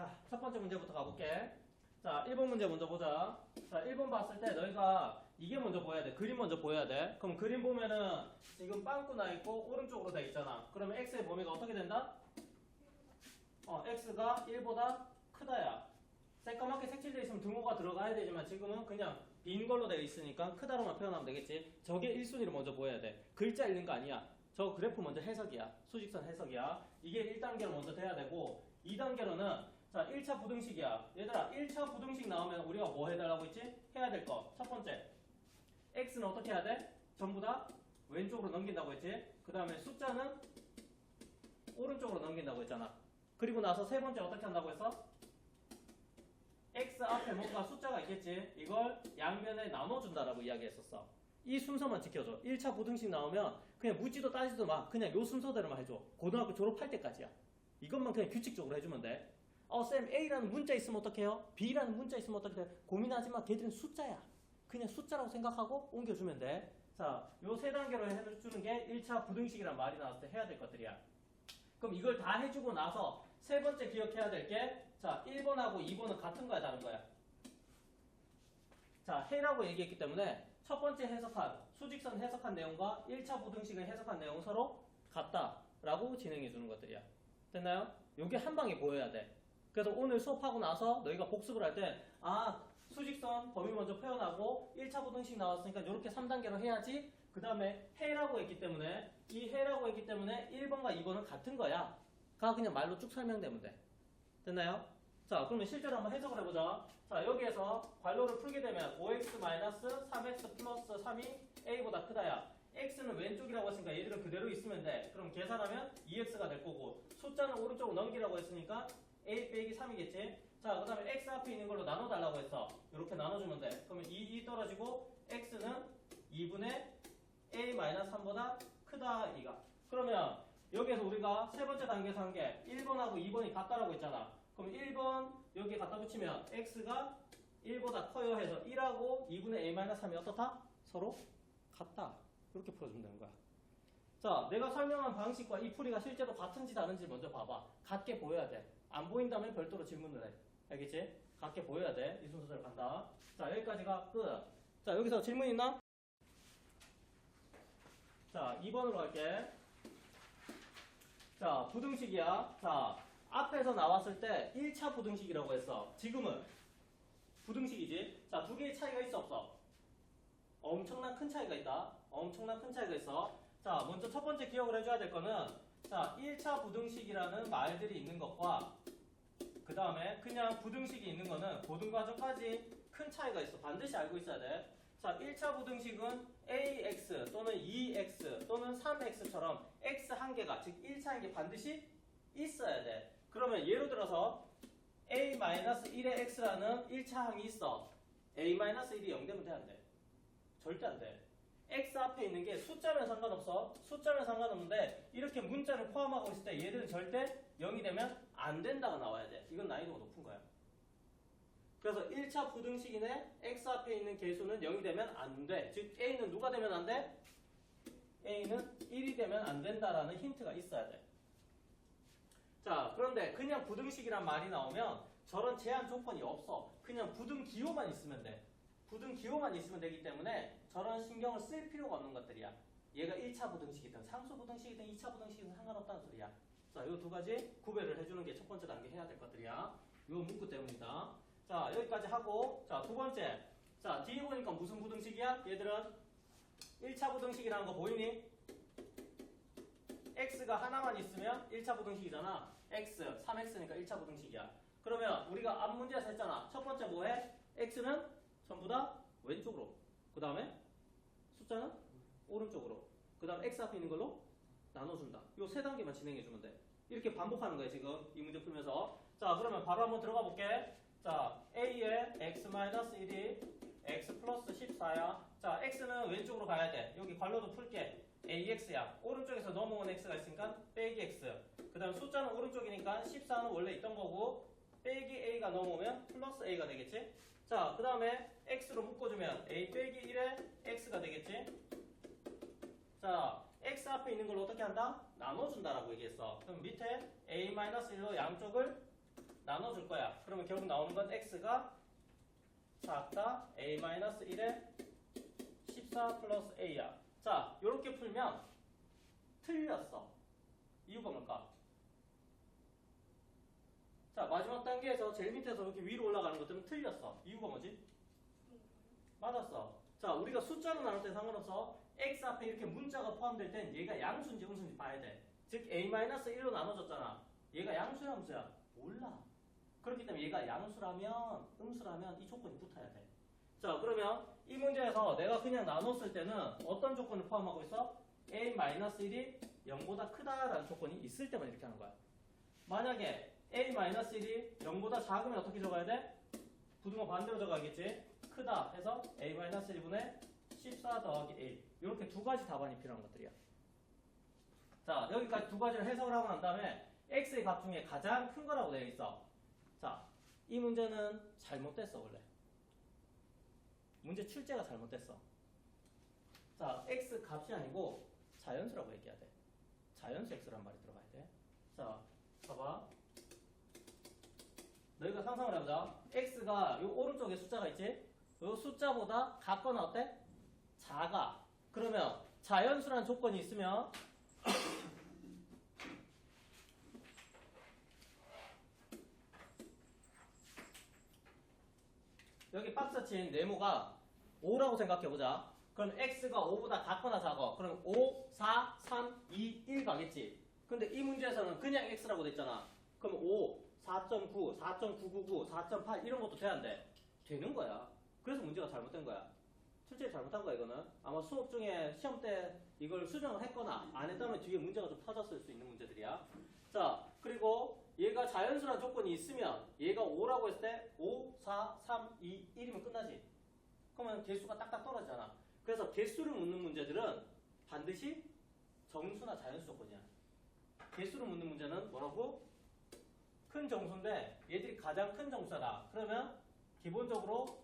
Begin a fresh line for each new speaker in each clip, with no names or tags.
자, 첫 번째 문제부터 가볼게. 자, 1번 문제 먼저 보자. 자, 1번 봤을 때 너희가 이게 먼저 보여야 돼. 그림 먼저 보여야 돼. 그럼 그림 보면은 지금 빵꾸 나 있고 오른쪽으로 돼 있잖아. 그러면 x의 범위가 어떻게 된다? x가 1보다 크다야. 새까맣게 색칠되어 있으면 등호가 들어가야 되지만 지금은 그냥 빈 걸로 되어 있으니까 크다로만 표현하면 되겠지. 저게 1순위를 먼저 보여야 돼. 글자 읽는 거 아니야. 저 그래프 먼저 해석이야. 수직선 해석이야. 이게 1단계로 먼저 돼야 되고 2단계로는 자 1차 부등식이야. 얘들아 1차 부등식 나오면 우리가 뭐 해달라고 했지? 해야 될 거. 첫 번째 x는 어떻게 해야 돼? 전부 다 왼쪽으로 넘긴다고 했지? 그 다음에 숫자는 오른쪽으로 넘긴다고 했잖아. 그리고 나서 세 번째 어떻게 한다고 했어? x 앞에 뭔가 숫자가 있겠지. 이걸 양변에 나눠준다라고 이야기했었어. 이 순서만 지켜줘. 1차 부등식 나오면 그냥 묻지도 따지도 마. 그냥 요 순서대로만 해줘. 고등학교 졸업할 때까지야. 이것만 그냥 규칙적으로 해주면 돼. 쌤 A라는 문자 있으면 어떡해요? B라는 문자 있으면 어떻게 돼? 고민하지 마. 걔들은 숫자야. 그냥 숫자라고 생각하고 옮겨주면 돼. 자, 요 세 단계로 해주는 게 1차 부등식이란 말이 나왔을 때 해야 될 것들이야. 그럼 이걸 다 해주고 나서 세 번째 기억해야 될 게, 자, 1번하고 2번은 같은 거야, 다른 거야? 자, 해라고 얘기했기 때문에 첫 번째 해석한, 수직선 해석한 내용과 1차 부등식을 해석한 내용은 서로 같다라고 진행해 주는 것들이야. 됐나요? 요게 한 방에 보여야 돼. 그래서 오늘 수업하고 나서 너희가 복습을 할 때, 수직선 범위 먼저 표현하고 1차 부등식 나왔으니까 이렇게 3단계로 해야지. 그 다음에 해라고 했기 때문에, 이 해라고 했기 때문에 1번과 2번은 같은 거야. 가 그냥 말로 쭉 설명되면 돼. 됐나요? 자, 그러면 실제로 한번 해석을 해보자. 자, 여기에서 괄호를 풀게 되면 5x-3x 플러스 3이 a보다 크다야. x는 왼쪽이라고 했으니까 얘들은 그대로 있으면 돼. 그럼 계산하면 2x가 될 거고, 숫자는 오른쪽으로 넘기라고 했으니까 a 빼기 3이겠지. 자, 그 다음에 x 앞에 있는 걸로 나눠달라고 했어. 이렇게 나눠주면 돼. 그러면 2 떨어지고 x는 2분의 a-3보다 크다 2가. 그러면 여기에서 우리가 세 번째 단계에서 한 게 1번하고 2번이 같다라고 했잖아. 그럼 1번 여기에 갖다 붙이면 x가 1보다 커요 해서 1하고 2분의 a-3이 어떻다? 서로 같다. 이렇게 풀어주면 되는 거야. 자, 내가 설명한 방식과 이 풀이가 실제로 같은지 다른지 먼저 봐봐. 같게 보여야 돼. 안 보인다면 별도로 질문을 해. 알겠지? 같게 보여야 돼. 이 순서대로 간다. 자, 여기까지가 끝. 자, 여기서 질문 있나? 자, 2번으로 갈게. 자, 부등식이야. 자, 앞에서 나왔을 때 1차 부등식이라고 했어. 지금은 부등식이지. 자, 두 개의 차이가 있어 없어? 엄청난 큰 차이가 있다. 엄청난 큰 차이가 있어. 자, 먼저 첫 번째 기억을 해줘야 될 거는, 자, 1차 부등식이라는 말들이 있는 것과 그 다음에 그냥 부등식이 있는 거는 고등과정까지 큰 차이가 있어. 반드시 알고 있어야 돼. 자, 1차 부등식은 ax 또는 2x 또는 3x처럼 x 한 개가, 즉 1차인 게 반드시 있어야 돼. 그러면 예를 들어서 a-1의 x라는 1차 항이 있어. a-1이 0 되면 돼, 안 돼? 절대 안 돼. x 앞에 있는 게 숫자면 상관없어. 숫자면 상관없는데 이렇게 문자를 포함하고 있을 때 얘들은 절대 0이 되면 안 된다가 나와야 돼. 이건 난이도가 높은 거야. 그래서 1차 부등식이네 x 앞에 있는 개수는 0이 되면 안 돼. 즉 a는 누가 되면 안 돼? a는 1이 되면 안 된다라는 힌트가 있어야 돼. 자, 그런데 그냥 부등식이란 말이 나오면 저런 제한 조건이 없어. 그냥 부등 기호만 있으면 돼. 부등 기호만 있으면 되기 때문에 저런 신경을 쓸 필요가 없는 것들이야. 얘가 1차 부등식이든 상수 부등식이든 2차 부등식이든 상관없다는 소리야. 자, 요 두 가지 구별을 해주는 게 첫 번째 단계 해야 될 것들이야. 요 문구 때문이다. 자, 여기까지 하고, 자, 두 번째. 자, 뒤에 보니까 무슨 부등식이야? 얘들은 1차 부등식이라는 거 보이니? x가 하나만 있으면 1차 부등식이잖아. x, 3x니까 1차 부등식이야. 그러면 우리가 앞 문제에서 했잖아. 첫 번째 뭐해? x는 전부 다 왼쪽으로. 그 다음에 숫자는 오른쪽으로. 그 다음에 x 앞에 있는 걸로 나눠준다. 요 세 단계만 진행해주면 돼. 이렇게 반복하는 거야, 지금. 이 문제 풀면서. 자, 그러면 바로 한번 들어가 볼게. 자, a에 x-1이 x 플러스 14야. 자, x는 왼쪽으로 가야 돼. 여기 괄호도 풀게. ax야. 오른쪽에서 넘어온 x가 있으니까 빼기 x. 그 다음 숫자는 오른쪽이니까 14는 원래 있던 거고 빼기 a가 넘어오면 플러스 a가 되겠지. 자, 그 다음에 x로 묶어주면 a 빼기 1에 x가 되겠지. 자, x 앞에 있는 걸 어떻게 한다? 나눠준다라고 얘기했어. 그럼 밑에 a-1로 양쪽을 나눠줄 거야. 그러면 결국 나오는 건 x가 작다 a-1에 14 플러스 a야. 자, 요렇게 풀면 틀렸어. 이유가 뭘까? 자, 마지막 단계에서 제일 밑에서 이렇게 위로 올라가는 것들은 틀렸어. 이유가 뭐지? 맞았어. 자, 우리가 숫자로 나눌 때 상관없어. x 앞에 이렇게 문자가 포함될 땐 얘가 양수인지 음수인지 봐야 돼. 즉 a-1로 나눠졌잖아. 얘가 양수야 음수야? 몰라. 그렇기 때문에 얘가 양수라면 음수라면 이 조건이 붙어야 돼. 자, 그러면 이 문제에서 내가 그냥 나눴을 때는 어떤 조건을 포함하고 있어? a-1이 0보다 크다라는 조건이 있을 때만 이렇게 하는 거야. 만약에 a-1이 0보다 작으면 어떻게 적어야 돼? 부등호 반대로 적어야겠지? 크다 해서 a-1분의 14 더하기 1. 이렇게 두 가지 답안이 필요한 것들이야. 자, 여기까지 두 가지를 해석을 하고 난 다음에 x의 값 중에 가장 큰 거라고 되어 있어. 자, 이 문제는 잘못됐어 원래. 문제 출제가 잘못됐어. 자, x 값이 아니고 자연수라고 얘기해야 돼. 자연수 x란 말이 들어가야 돼. 자, 봐봐. 너희가 상상을 해보자. x가 요 오른쪽에 숫자가 있지? 요 숫자보다 같거나 어때? 작아. 그러면 자연수란 조건이 있으면 여기 박스 친 네모가 5라고 생각해보자. 그럼 x가 5보다 같거나 작아. 그럼 5, 4, 3, 2, 1 가겠지. 근데 이 문제에서는 그냥 x라고 됐잖아. 그럼 5, 4.9, 4.999, 4.8 이런 것도 돼야 안 돼? 되는 거야. 그래서 문제가 잘못된 거야. 출제 잘못한 거야 이거는. 아마 수업 중에 시험 때 이걸 수정을 했거나 안 했다면 뒤에 문제가 좀 터졌을 수 있는 문제들이야. 자, 그리고 얘가 자연수란 조건이 있으면 얘가 5라고 했을 때 5, 4, 3, 2, 1이면 끝나지. 그러면 개수가 딱딱 떨어지잖아. 그래서 개수를 묻는 문제들은 반드시 정수나 자연수 조건이야. 개수를 묻는 문제는 뭐라고? 큰 정수인데 얘들이 가장 큰 정수다. 그러면 기본적으로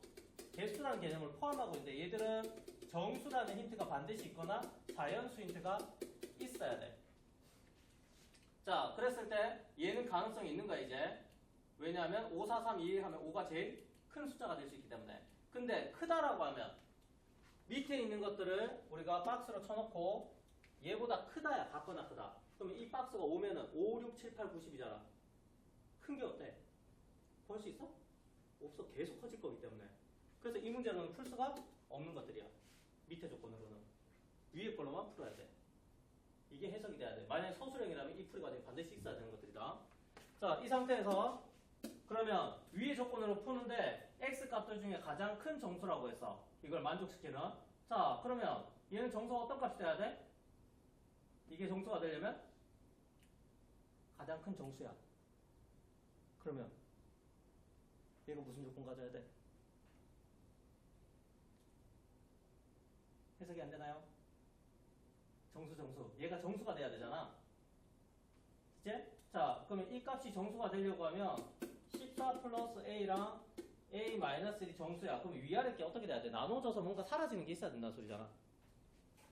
개수라는 개념을 포함하고 있는데 얘들은 정수라는 힌트가 반드시 있거나 자연수 힌트가 있어야 돼. 자, 그랬을 때 얘는 가능성이 있는 거야 이제. 왜냐하면 5, 4, 3, 2, 1 하면 5가 제일 큰 숫자가 될 수 있기 때문에. 근데 크다라고 하면 밑에 있는 것들을 우리가 박스로 쳐놓고 얘보다 크다야 같거나 크다. 그러면 이 박스가 오면은 5, 6, 7, 8, 90이잖아. 큰 게 어때? 볼 수 있어? 없어. 계속 커질 거기 때문에. 그래서 이 문제는 풀 수가 없는 것들이야. 밑에 조건으로는. 위에 걸로만 풀어야 돼. 이게 해석이 돼야 돼. 만약에 서술형이라면 이 풀이 과정이 반드시 있어야 되는 것들이다. 자, 이 상태에서 그러면 위의 조건으로 푸는데 x 값들 중에 가장 큰 정수라고 했어. 이걸 만족시키는. 자, 그러면 얘는 정수가 어떤 값이 돼야 돼? 이게 정수가 되려면 가장 큰 정수야. 그러면 얘가 무슨 조건 가져야 돼? 해석이 안 되나요? 정수. 얘가 정수가 돼야 되잖아. 이제? 자, 그러면 이 값이 정수가 되려고 하면 14 플러스 a랑 a-1이 정수야. 그럼 위아래 게 어떻게 돼야 돼? 나눠져서 뭔가 사라지는 게 있어야 된다는 소리잖아.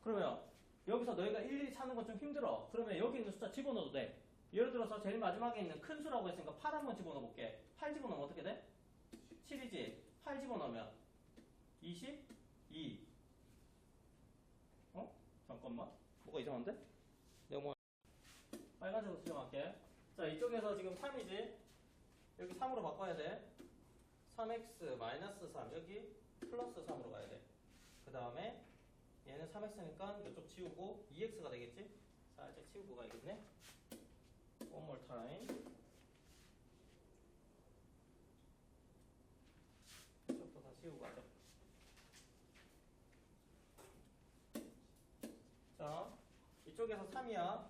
그러면 여기서 너희가 일일이 찾는 건 좀 힘들어. 그러면 여기 있는 숫자 집어넣어도 돼. 예를 들어서 제일 마지막에 있는 큰 수라고 했으니까 8 한번 집어넣어 볼게. 8 집어넣으면 어떻게 돼? 7이지. 8 집어넣으면 22. 어? 잠깐만. 뭐가 이상한데? 내가 뭐 빨간색으로 수정할게. 자, 이쪽에서 지금 3이지. 여기 3으로 바꿔야 돼. 3x 마이너스 3 여기 플러스 3으로 가야 돼. 그 다음에 얘는 3x니까 이쪽 지우고 2x가 되겠지? 살짝 치우고 가야겠네. One more time. 이쪽도 다 치우고 가자. 자, 이쪽에서 3이야.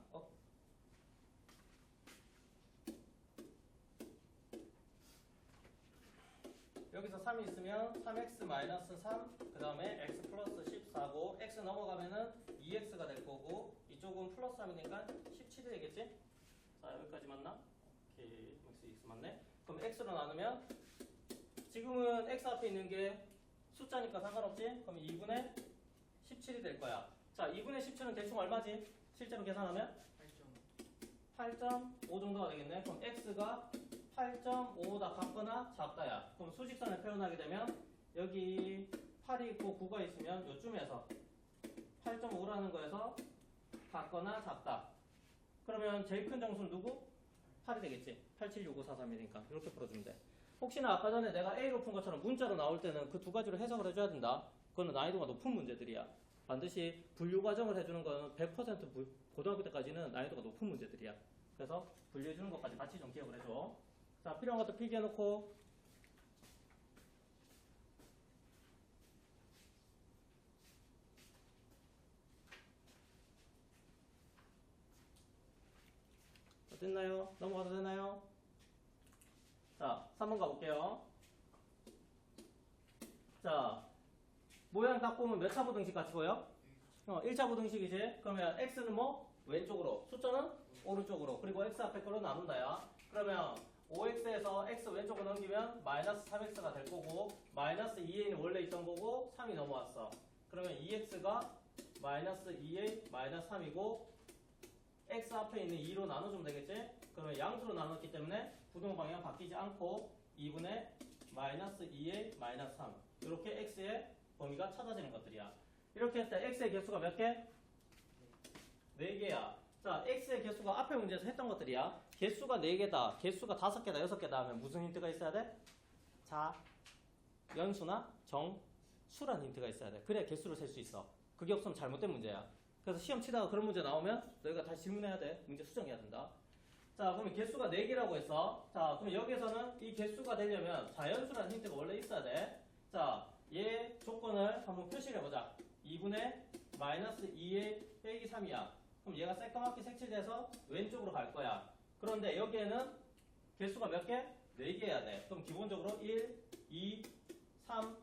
여기서 3이 있으면 3x 마이너스 3, 그 다음에 x 플러스 14고, x 넘어가면은 2x가 될 거고, 이쪽은 플러스 3이니까 17이 되겠지? 자, 여기까지 맞나? 오케이, x 맞네. 그럼 x로 나누면, 지금은 x 앞에 있는 게 숫자니까 상관없지? 그럼 2분의 17이 될 거야. 자, 2분의 17은 대충 얼마지? 실제로 계산하면? 8.5 정도가 되겠네. 그럼 x가 8.5다 같거나 작다야. 그럼 수직선을 표현하게 되면 여기 8이 있고 9가 있으면 요쯤에서 8.5라는 거에서 같거나 작다. 그러면 제일 큰 정수는 누구? 8이 되겠지. 876543이니까 이렇게 풀어주면 돼. 혹시나 아까 전에 내가 A로 푼 것처럼 문자로 나올 때는 그 두 가지로 해석을 해줘야 된다. 그거는 난이도가 높은 문제들이야. 반드시 분류 과정을 해주는 거는 100% 고등학교 때까지는 난이도가 높은 문제들이야. 그래서 분류해주는 것까지 같이 좀 기억을 해줘. 자, 필요한 것도 필기해놓고. 됐나요? 넘어가도 되나요? 자, 3번 가볼게요. 자, 모양 딱 보면 몇 차 부등식 같이 보여? 1차 부등식이지? 그러면 x는 뭐? 왼쪽으로. 숫자는 오른쪽으로. 그리고 x 앞에 거로 나눈다야. 그러면 5x에서 x 왼쪽으로 넘기면 마이너스 3x가 될 거고, 마이너스 2a는 원래 있던 거고 3이 넘어왔어. 그러면 2x가 마이너스 2a 마이너스 3이고 x 앞에 있는 2로 나눠주면 되겠지? 그러면 양수로 나눴기 때문에 부등호 방향 바뀌지 않고 2분의 마이너스 2a 마이너스 3 이렇게 x의 범위가 찾아지는 것들이야. 이렇게 했을 때 x의 개수가 몇 개? 4개야. 자, x의 개수가 앞에 문제에서 했던 것들이야. 개수가 4개다, 개수가 5개다, 6개다 하면 무슨 힌트가 있어야 돼? 자, 연수나 정수란 힌트가 있어야 돼. 그래야 개수를 셀 수 있어. 그게 없으면 잘못된 문제야. 그래서 시험 치다가 그런 문제 나오면 너희가 다시 질문해야 돼. 문제 수정해야 된다. 자, 그러면 개수가 4개라고 했어. 자, 그럼 여기에서는 이 개수가 되려면 자연수라는 힌트가 원래 있어야 돼. 자, 얘 조건을 한번 표시를 해보자. 2분의 마이너스 2의 빼기 3이야. 그럼 얘가 새까맣게 색칠돼서 왼쪽으로 갈 거야. 그런데 여기에는 개수가 몇 개? 4개여야 돼. 그럼 기본적으로 1, 2, 3,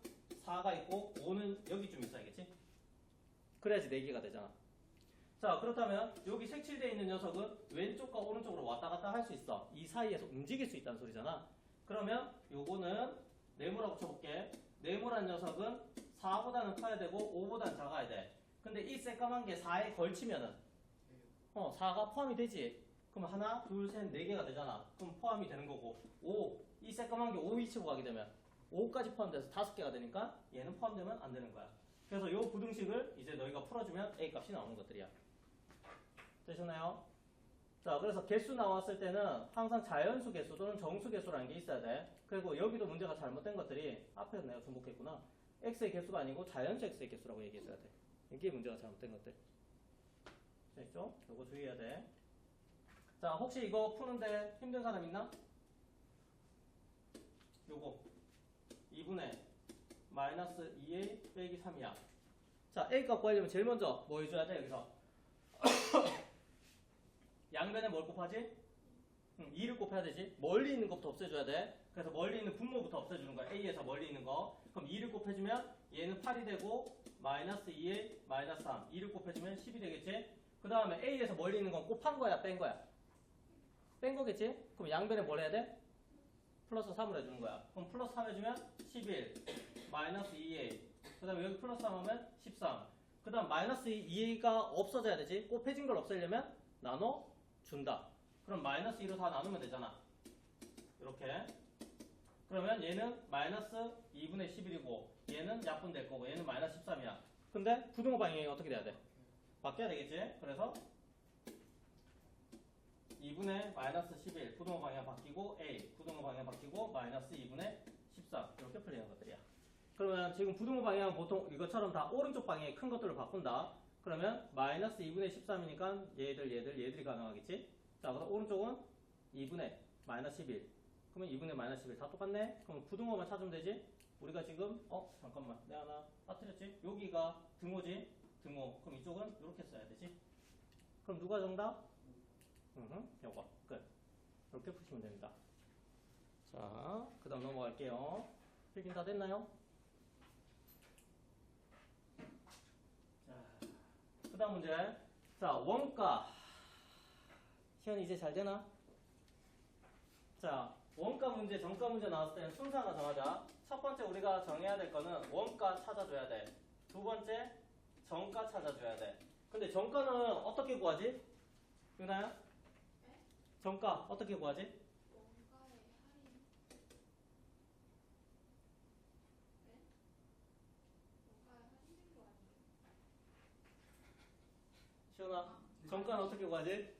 4가 있고 5는 여기쯤 있어야겠지? 그래야지 4개가 되잖아. 자, 그렇다면 여기 색칠되어 있는 녀석은 왼쪽과 오른쪽으로 왔다 갔다 할 수 있어. 이 사이에서 움직일 수 있다는 소리잖아. 그러면 요거는 네모라고 쳐볼게. 네모란 녀석은 4보다는 커야 되고 5보다는 작아야 돼. 근데 이 새까만 게 4에 걸치면은 4가 포함이 되지. 그럼 하나, 둘, 셋, 4개가 되잖아. 그럼 포함이 되는 거고 5, 이 새까만 게 5 위치로 가게 되면 5까지 포함돼서 5개가 되니까 얘는 포함되면 안 되는 거야. 그래서 요 부등식을 이제 너희가 풀어주면 A 값이 나오는 것들이야. 되셨나요? 자, 그래서 개수 나왔을 때는 항상 자연수 개수 또는 정수 개수라는 게 있어야 돼. 그리고 여기도 문제가 잘못된 것들이 앞에서 내가 중복했구나. x의 개수가 아니고 자연수 x의 개수라고 얘기했어야 돼. 이게 문제가 잘못된 것들. 됐죠? 요거 주의해야 돼. 자, 혹시 이거 푸는데 힘든 사람 있나? 요거 2분의 마이너스 2a 빼기 3이야. 자, a 값 구하려면 제일 먼저 뭐 해줘야 돼? 여기서 양변에 뭘 곱하지? 2를 곱해야 되지. 멀리 있는 것부터 없애줘야 돼. 그래서 멀리 있는 분모부터 없애주는 거야. a에서 멀리 있는 거. 그럼 2를 곱해주면 얘는 8이 되고 마이너스 2에 마이너스 3. 2를 곱해주면 10이 되겠지. 그 다음에 a에서 멀리 있는 건 곱한 거야, 뺀 거야? 뺀 거겠지? 그럼 양변에 뭘 해야 돼? 플러스 3을 해주는 거야. 그럼 플러스 3 해주면 11 마이너스 2a. 그 다음에 여기 플러스 3 하면 13. 그 다음 마이너스 2a가 없어져야 되지. 곱해진 걸 없애려면 나눠준다. 그럼 마이너스 2로 다 나누면 되잖아. 이렇게. 그러면 얘는 마이너스 2분의 11이고 얘는 약분될 거고 얘는 마이너스 13이야. 근데 부등호 방향이 어떻게 돼야 돼? 바뀌어야 되겠지? 그래서 2분의 마이너스 11 부등호 방향 바뀌고 A 부등호 방향 바뀌고 마이너스 2분의 13 이렇게 풀리는 것들이야. 그러면 지금 부등호 방향 보통 이것처럼 다 오른쪽 방향에 큰 것들을 바꾼다. 그러면 마이너스 2분의 13이니까 얘들이 가능하겠지? 자, 그래서 오른쪽은 2분의 마이너스 11. 그러면 2분의 마이너스 11 다 똑같네? 그럼 부등호만 찾으면 되지? 우리가 지금 잠깐만 내가 하나 빠뜨렸지? 여기가 등호지? 등호. 그럼 이쪽은 이렇게 써야 되지? 그럼 누가 정답? 요거 끝. 이렇게 푸시면 됩니다. 자, 그 다음 넘어갈게요. 필긴 다 됐나요? 자, 그 다음 문제. 자, 원가. 시간이 이제 잘 되나? 자, 원가 문제, 정가 문제 나왔을 때는 순서 하나 정하자. 첫 번째 우리가 정해야 될 거는 원가 찾아줘야 돼. 두 번째, 정가 찾아줘야 돼. 근데 정가는 어떻게 구하지? 유나야? 정가 어떻게 구하지?
원가의
시원아, 정가는 어떻게 구하지?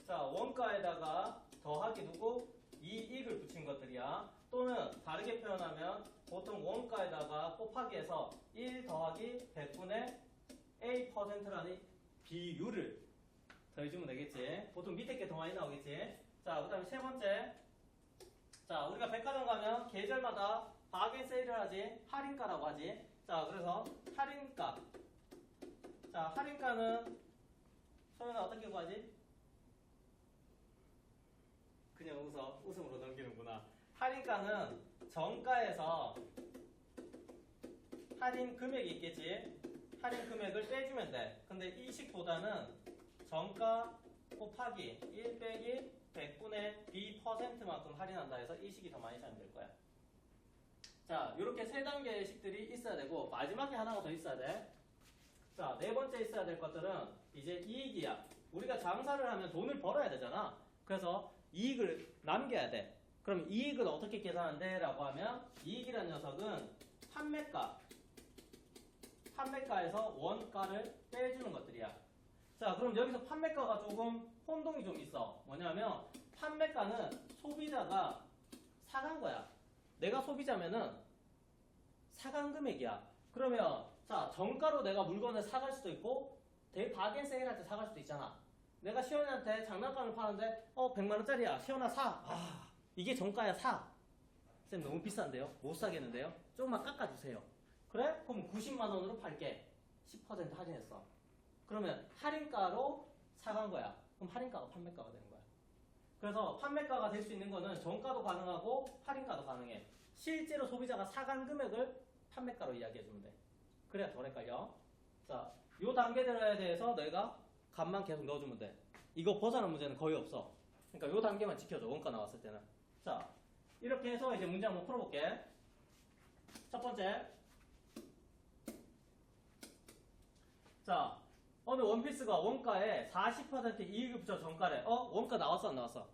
자, 원가에다가 더하기 누구? 이익을 붙인 것들이야. 또는 다르게 표현하면 보통 원가에다가 곱하기해서 1 더하기 100분의 A%라는 비율을 더해주면 되겠지. 보통 밑에 게 더 많이 나오겠지. 자, 그 다음에 세 번째. 자, 우리가 백화점 가면 계절마다 바겐 세일을 하지. 할인가라고 하지. 자, 그래서 할인가. 자, 할인가는 소연아 어떻게 구하지? 그냥 웃음으로 넘기는구나. 할인가는 정가에서 할인 금액이 있겠지. 할인 금액을 빼주면 돼. 근데 이 식보다는 정가 곱하기 1 빼기 100분의 B%만큼 할인한다 해서 이 식이 더 많이 사용될 거야. 자, 이렇게 세 단계의 식들이 있어야 되고 마지막에 하나가 더 있어야 돼. 자, 네 번째 있어야 될 것들은 이제 이익이야. 우리가 장사를 하면 돈을 벌어야 되잖아. 그래서 이익을 남겨야 돼. 그럼 이익을 어떻게 계산한대? 라고 하면 이익이라는 녀석은 판매가에서 원가를 빼주는 것들이야. 자, 그럼 여기서 판매가가 조금 혼동이 좀 있어. 뭐냐면 판매가는 소비자가 사간 거야. 내가 소비자면은 사간 금액이야. 그러면 자, 정가로 내가 물건을 사갈 수도 있고 바겐 세일할 때 사갈 수도 있잖아. 내가 시원이한테 장난감을 파는데 100만 원짜리야. 시원아 사. 아, 이게 정가야. 사. 쌤 너무 비싼데요? 못 사겠는데요? 조금만 깎아주세요. 그래? 그럼 90만 원으로 팔게. 10% 할인했어. 그러면 할인가로 사간 거야. 그럼 할인가가 판매가가 되는 거야. 그래서 판매가가 될 수 있는 거는 정가도 가능하고 할인가도 가능해. 실제로 소비자가 사간 금액을 판매가로 이야기해주면 돼. 그래야 덜 헷갈려. 자, 요 단계들에 대해서 너희가 값만 계속 넣어주면 돼. 이거 벗어난 문제는 거의 없어. 그러니까 요 단계만 지켜줘. 원가 나왔을 때는. 자, 이렇게 해서 이제 문제 한번 풀어볼게. 첫 번째. 자, 어느 원피스가 원가에 40% 이익을 붙여 정가래. 원가 나왔어 안 나왔어?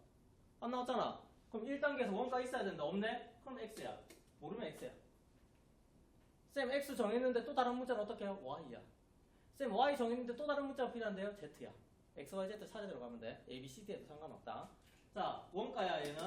안 나왔잖아. 그럼 1단계에서 원가 있어야 된다. 없네? 그럼 X야. 모르면 X야. 쌤 X 정했는데 또 다른 문자는 어떻게 해요? Y야. 쌤 Y 정했는데 또 다른 문자가 필요한데요? Z야. X, Y, Z 찾아 들어가면 돼. A, B, C, D에도 상관없다. 자, 원가야 얘는.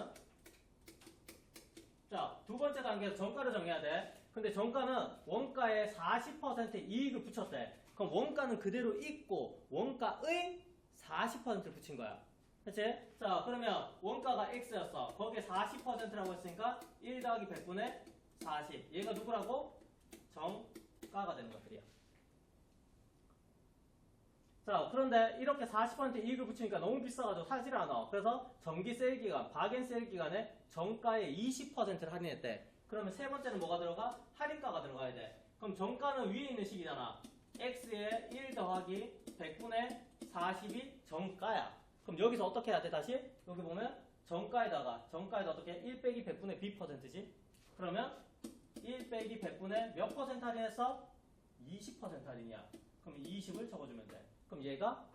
자, 두 번째 단계에서 정가를 정해야 돼. 근데 정가는 원가에 40% 이익을 붙였대. 그럼 원가는 그대로 있고 원가의 40%를 붙인 거야. 그치? 자, 그러면 원가가 X였어. 거기에 40%라고 했으니까 1 더하기 100분의 40. 얘가 누구라고? 정가가 되는 것들이야. 자, 그런데 이렇게 40% 이익을 붙이니까 너무 비싸가지고 사질 않아. 그래서 정기 세일 기간, 바겐 세일 기간에 정가의 20%를 할인했대. 그러면 세 번째는 뭐가 들어가? 할인가가 들어가야 돼. 그럼 정가는 위에 있는 식이잖아. X에 1 더하기 100분의 40이 정가야. 그럼 여기서 어떻게 해야 돼? 다시 여기 보면 정가에다 어떻게 1 빼기 100분의 B%지? 그러면 1 빼기 100분의 몇 퍼센트 할인했어? 20% 할인이야. 그럼 20을 적어주면 돼. 그럼 얘가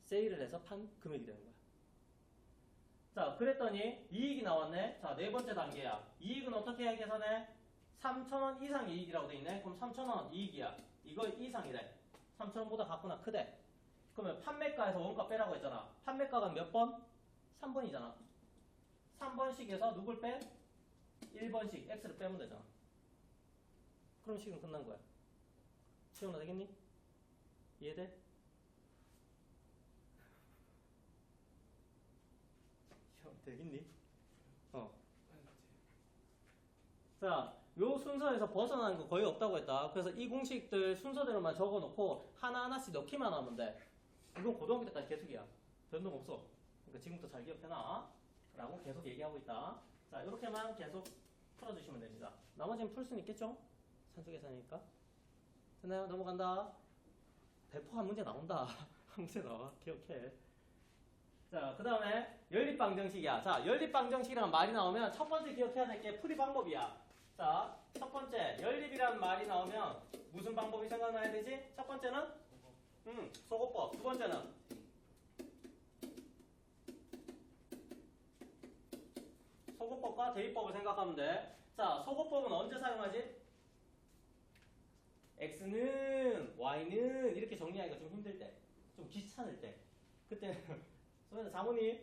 세일을 해서 판 금액이 되는 거야. 자, 그랬더니 이익이 나왔네. 자, 네 번째 단계야. 이익은 어떻게 해야 계산해? 3,000원 이상 이익이라고 돼 있네. 그럼 3,000원 이익이야. 이거 이상이래. 3,000원보다 같구나. 크대. 그러면 판매가에서 원가 빼라고 했잖아. 판매가가 몇 번? 3번이잖아. 3번씩에서 누굴 빼? 1번씩 X를 빼면 되잖아. 그럼 식은 끝난 거야. 시험나 되겠니? 이해돼? 시험 되겠니? 자, 요 순서에서 벗어나는 거 거의 없다고 했다. 그래서 이 공식들 순서대로만 적어놓고 하나하나씩 넣기만 하면 돼. 이건 고등학교 때까지 계속이야. 변동 없어. 그러니까 지금부터 잘 기억해놔. 라고 계속 얘기하고 있다. 자, 이렇게만 계속 풀어주시면 됩니다. 나머지는 풀 수는 있겠죠? 산수계산이니까. 됐나요? 넘어간다. 100%한 문제 나온다. 한 문제 나와. 기억해. 자, 그 다음에 연립방정식이야. 자, 연립방정식이라는 말이 나오면 첫 번째 기억해야 될 게 풀이 방법이야. 자, 첫 번째 연립이라는 말이 나오면 무슨 방법이 생각나야 되지? 첫 번째는 소거법. 두 번째는 소거법과 대입법을 생각하면 돼. 자, 소거법은 언제 사용하지? x는 y는 이렇게 정리하기가 좀 힘들 때, 좀 귀찮을 때, 그때는 소연아 장모님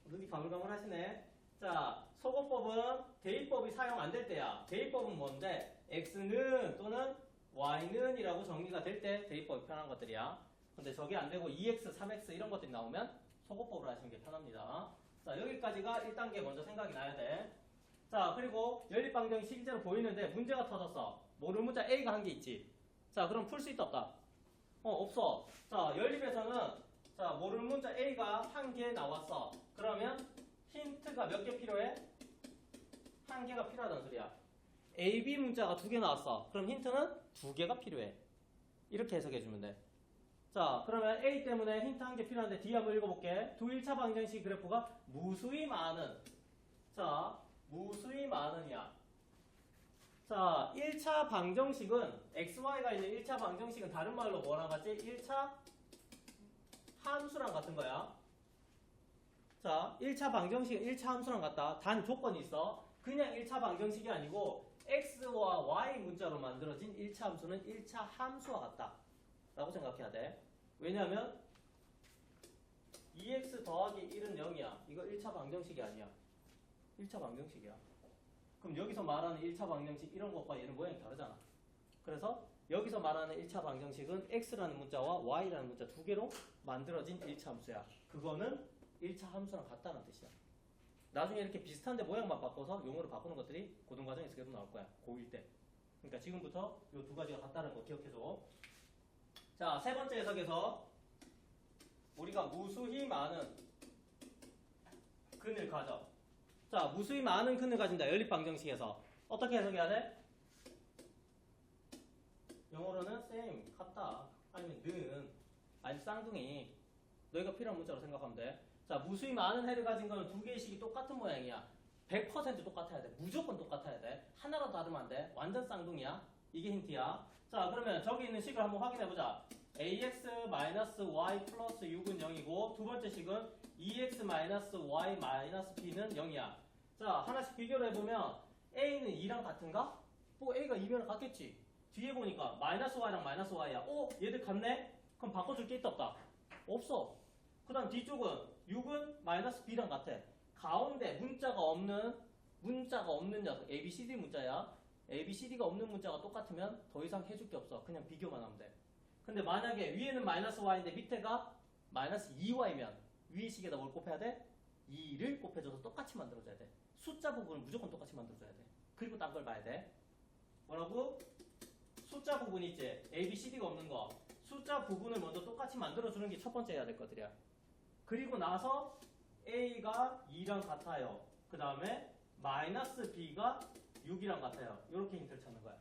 눈이 가물가물하시네. 자, 소거법은 대입법이 사용 안 될 때야. 대입법은 뭔데? x는 또는 y는 이라고 정리가 될 때 대입법이 편한 것들이야. 근데 저게 안 되고 2x, 3x 이런 것들이 나오면 소거법으로 하시는 게 편합니다. 자, 여기까지가 1단계 먼저 생각이 나야 돼. 자, 그리고 연립방정이 실제로 보이는데 문제가 터졌어. 모르는 문자 A가 한 개 있지. 자, 그럼 풀 수 있다 없다? 없어. 자, 연립에서는 자, 모르는 문자 A가 한 개 나왔어. 그러면 힌트가 몇 개 필요해? 한 개가 필요하다는 소리야. A, B 문자가 두 개 나왔어. 그럼 힌트는 두 개가 필요해. 이렇게 해석해주면 돼. 자, 그러면 A 때문에 힌트 한 개 필요한데 D 한번 읽어볼게. 두 1차 방정식 그래프가 무수히 많은. 자, 무수히 많으냐. 자, 1차 방정식은 XY가 있는 1차 방정식은 다른 말로 뭐랑 같지? 1차 함수랑 같은 거야. 자, 1차 방정식은 1차 함수랑 같다. 단 조건이 있어. 그냥 1차 방정식이 아니고 X와 Y 문자로 만들어진 1차 함수는 1차 함수와 같다. 라고 생각해야 돼. 왜냐하면 2x 더하기 1은 0이야. 이거 1차 방정식이 아니야. 1차 방정식이야. 그럼 여기서 말하는 1차 방정식 이런 것과 얘는 모양이 다르잖아. 그래서 여기서 말하는 1차 방정식은 x라는 문자와 y라는 문자 두 개로 만들어진 1차 함수야. 그거는 1차 함수랑 같다는 뜻이야. 나중에 이렇게 비슷한데 모양만 바꿔서 용어를 바꾸는 것들이 고등과정에서 계속 나올 거야. 고1 때. 그러니까 지금부터 이 두 가지가 같다는 거 기억해줘. 자, 세 번째 해석에서 우리가 무수히 많은 근을 가져. 자, 무수히 많은 근을 가진다. 연립방정식에서. 어떻게 해석해야 돼? 영어로는 same, 같다. 아니면 는, 아니면 쌍둥이. 너희가 필요한 문자로 생각하면 돼. 자, 무수히 많은 해를 가진 거는 두 개의 식이 똑같은 모양이야. 100% 똑같아야 돼. 무조건 똑같아야 돼. 하나라도 다르면 안 돼. 완전 쌍둥이야. 이게 힌트야. 자, 그러면 저기 있는 식을 한번 확인해보자. ax-y 플러스 6은 0이고 두 번째 식은 2x-y-b는 0이야. 자, 하나씩 비교를 해보면 a는 2랑 같은가? a가 2면 같겠지. 뒤에 보니까 마이너스 y랑 마이너스 y야. 얘들 같네? 그럼 바꿔줄 게 있다 없다? 없어. 그 다음 뒤쪽은 6은 마이너스 b랑 같아. 가운데 문자가 없는 녀석 a, b, c, d 문자야. a, b, c, d가 없는 문자가 똑같으면 더 이상 해줄 게 없어. 그냥 비교만 하면 돼. 근데 만약에 위에는 마이너스 y인데 밑에가 마이너스 2y면 위의 식에다 뭘 곱해야 돼? 2를 곱해줘서 똑같이 만들어줘야 돼. 숫자 부분을 무조건 똑같이 만들어줘야 돼. 그리고 딴 걸 봐야 돼. 뭐라고? 숫자 부분 있지? A, B, C, D가 없는 거. 숫자 부분을 먼저 똑같이 만들어주는 게 첫 번째 해야 될 것들이야. 그리고 나서 A가 2랑 같아요. 그 다음에 마이너스 B가 6이랑 같아요. 이렇게 힌트를 찾는 거야.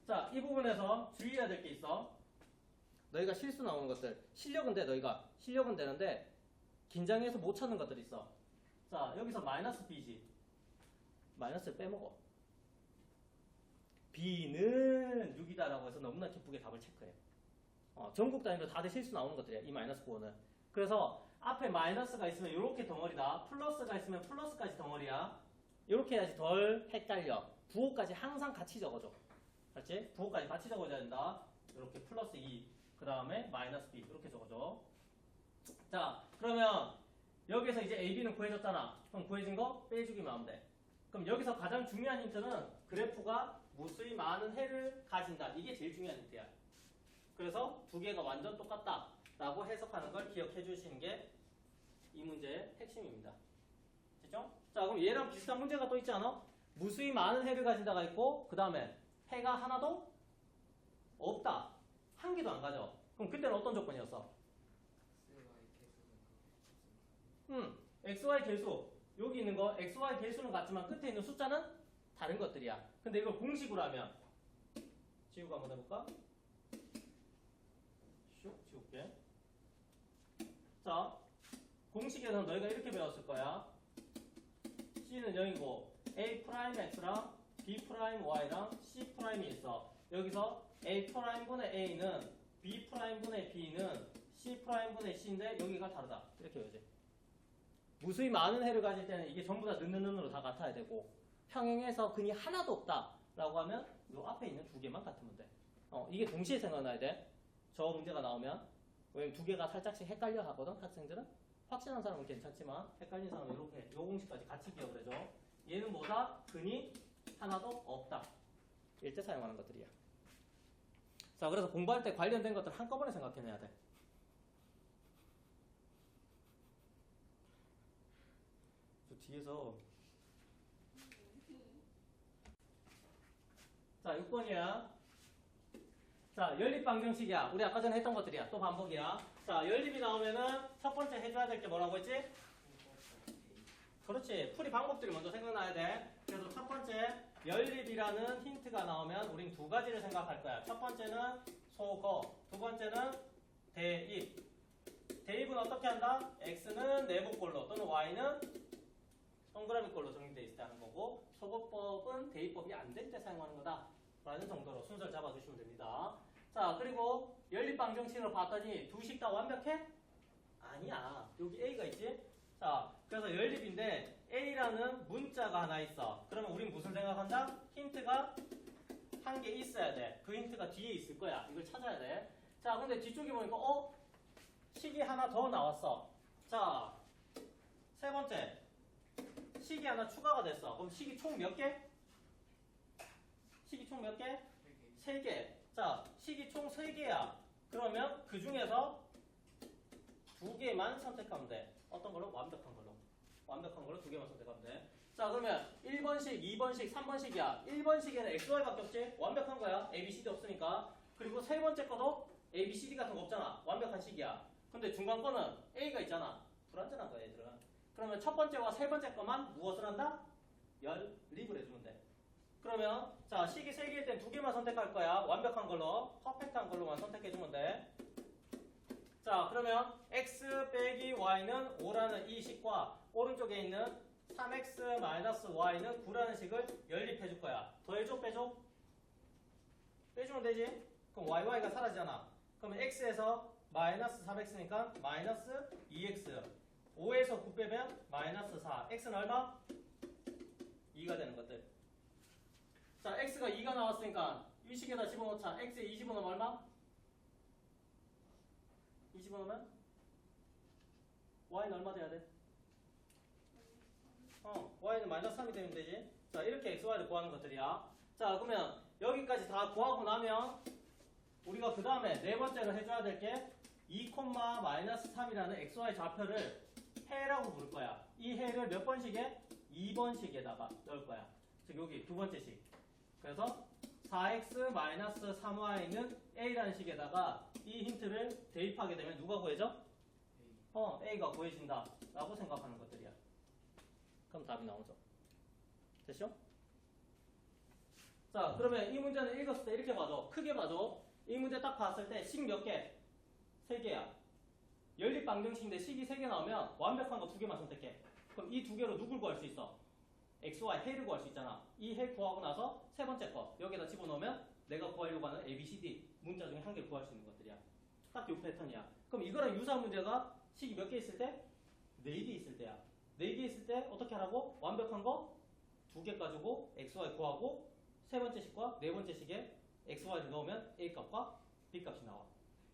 자, 이 부분에서 주의해야 될 게 있어. 너희가 실수 나오는 것들. 실력은 돼, 너희가. 실력은 되는데 긴장해서 못 찾는 것들이 있어. 자, 여기서 마이너스 B지. 마이너스를 빼먹어. B는 6이다라고 해서 너무나 기쁘게 답을 체크해. 전국 단위로 다들 실수 나오는 것들이야. 이 마이너스 9는. 그래서 앞에 마이너스가 있으면 이렇게 덩어리다. 플러스가 있으면 플러스까지 덩어리야. 이렇게 해야지 덜 헷갈려. 부호까지 항상 같이 적어줘. 그렇지? 부호까지 같이 적어줘야 된다. 이렇게 플러스 2, 그 다음에 마이너스 B 이렇게 적어줘. 자, 그러면 여기서 이제 AB는 구해졌잖아. 그럼 구해진 거 빼주기만 하면 돼. 그럼 여기서 가장 중요한 힌트는 그래프가 무수히 많은 해를 가진다. 이게 제일 중요한 힌트야. 그래서 두 개가 완전 똑같다 라고 해석하는 걸 기억해 주시는 게 이 문제의 핵심입니다. 됐죠? 자, 그럼 얘랑 비슷한 문제가 또 있지 않아? 무수히 많은 해를 가진다가 있고 그 다음에 해가 하나도 없다. 한 개도 안 가져. 그럼 그때는 어떤 조건이었어? XY 개수. 여기 있는 거 XY 개수는 같지만 끝에 있는 숫자는 다른 것들이야. 근데 이걸 공식으로 하면 지우고 한번 해볼까? 슉 지울게. 자, 공식에서는 너희가 이렇게 배웠을 거야. C는 0이고 A'X랑 B'Y랑 C'이 있어. 여기서 A'분의 A는 B'분의 B는 C'분의 C인데 여기가 다르다. 이렇게 외워야지. 무수히 많은 해를 가질 때는 이게 전부 다 는으로 다 같아야 되고 평행에서 근이 하나도 없다 라고 하면 요 앞에 있는 두 개만 같으면 돼. 이게 동시에 생각나야 돼. 저 문제가 나오면. 왜냐면 두 개가 살짝씩 헷갈려 하거든, 학생들은. 확실한 사람은 괜찮지만 헷갈리는 사람은 이렇게 요 공식까지 같이 기억을 해줘. 얘는 뭐다? 근이 하나도 없다. 이럴 때 사용하는 것들이야. 자, 그래서 공부할 때 관련된 것들 한꺼번에 생각해내야 돼. 저 뒤에서 자, 6번이야. 자, 연립 방정식이야. 우리 아까 전에 했던 것들이야. 또 반복이야. 자, 연립이 나오면은 첫 번째 해줘야 될 게 뭐라고 했지? 그렇지. 풀이 방법들이 먼저 생각나야 돼. 그래서 첫 번째 연립이라는 힌트가 나오면 우린 두 가지를 생각할 거야. 첫 번째는 소거, 두 번째는 대입. 대입은 어떻게 한다? x는 내분꼴로 또는 y는 동그라미꼴로 정리되어 있을 때 하는 거고, 소거법은 대입법이 안 될 때 사용하는 거다 라는 정도로 순서를 잡아주시면 됩니다. 자, 그리고 연립방정식으로 봤더니 두 식 다 완벽해? 아니야. 여기 a가 있지? 자, 그래서 연립인데 a라는 문자가 하나 있어. 그러면 우린 무슨 생각한다? 힌트가 한 개 있어야 돼. 그 힌트가 뒤에 있을 거야. 이걸 찾아야 돼. 자, 근데 뒤쪽에 보니까 식이 하나 더 나왔어. 자, 세 번째 식이 하나 추가가 됐어. 그럼 식이 총 몇 개? 식이 총 몇 개? 3개. 자, 식이 총 3개야. 그러면 그 중에서 2개만 선택하면 돼. 어떤 걸로? 완벽한 걸로. 완벽한 걸로 2개만 선택하면 돼. 자, 그러면 1번식, 2번식, 3번식이야. 1번식에는 XY밖에 없지? 완벽한 거야. A, B, C, D 없으니까. 그리고 세 번째 거도 A, B, C, D 같은 거 없잖아. 완벽한 식이야. 근데 중간 거는 A가 있잖아. 불완전한 거야, 얘들은. 그러면 첫 번째와 세 번째 거만 무엇을 한다? 연립을 해주면 돼. 그러면 자, 식이 3개일 땐 2개만 선택할 거야. 완벽한 걸로, 퍼펙트한 걸로만 선택해주면 돼. 자, 그러면 x 빼기 y는 5라는 이 식과 오른쪽에 있는 3x-y는 9라는 식을 연립해줄 거야. 더해줘? 빼줘? 빼주면 되지? 그럼 y가 사라지잖아. 그러면 x에서 마이너스 3x니까 마이너스 2x. 5에서 9 빼면 마이너스 4. x는 얼마? 2가 되는 것들. 자, x가 2가 나왔으니까 이 식에다 집어넣자. x에 2 집어넣으면 얼마? 2 집어넣으면 y는 얼마 돼야 돼? y는 마이너스 3이 되면 되지. 자, 이렇게 x, y를 구하는 것들이야. 자, 그러면 여기까지 다 구하고 나면 우리가 그 다음에 네 번째로 해줘야 될 게 2, 마이너스 3이라는 xy 좌표를 해라고 부를 거야. 이 해를 몇 번씩에? 2번씩에다가 넣을 거야. 즉 여기 두 번째 식. 그래서 4x-3y는 a라는 식에다가 이 힌트를 대입하게 되면 누가 구해져? a가 구해진다 라고 생각하는 것들이야. 그럼 답이 나오죠. 됐죠? 자, 그러면 이 문제는 읽었을 때 이렇게 봐줘. 크게 봐줘. 이 문제 딱 봤을 때 식 몇 개? 3개야. 연립 방정식인데 식이 3개 나오면 완벽한 거 2개만 선택해. 그럼 이 2개로 누굴 구할 수 있어? x, y, 해를 구할 수 있잖아. 이 해 구하고 나서 세 번째 거 여기다 집어넣으면 내가 구하려고 하는 A, B, C, D 문자 중에 한 개를 구할 수 있는 것들이야. 딱 이 패턴이야. 그럼 이거랑 유사한 문제가 식이 몇 개 있을 때? 4개 있을 때야. 4개 있을 때 어떻게 하라고? 완벽한 거 2개 가지고 x, y 구하고 세 번째 식과 네 번째 식에 x, y를 넣으면 a 값과 b 값이 나와.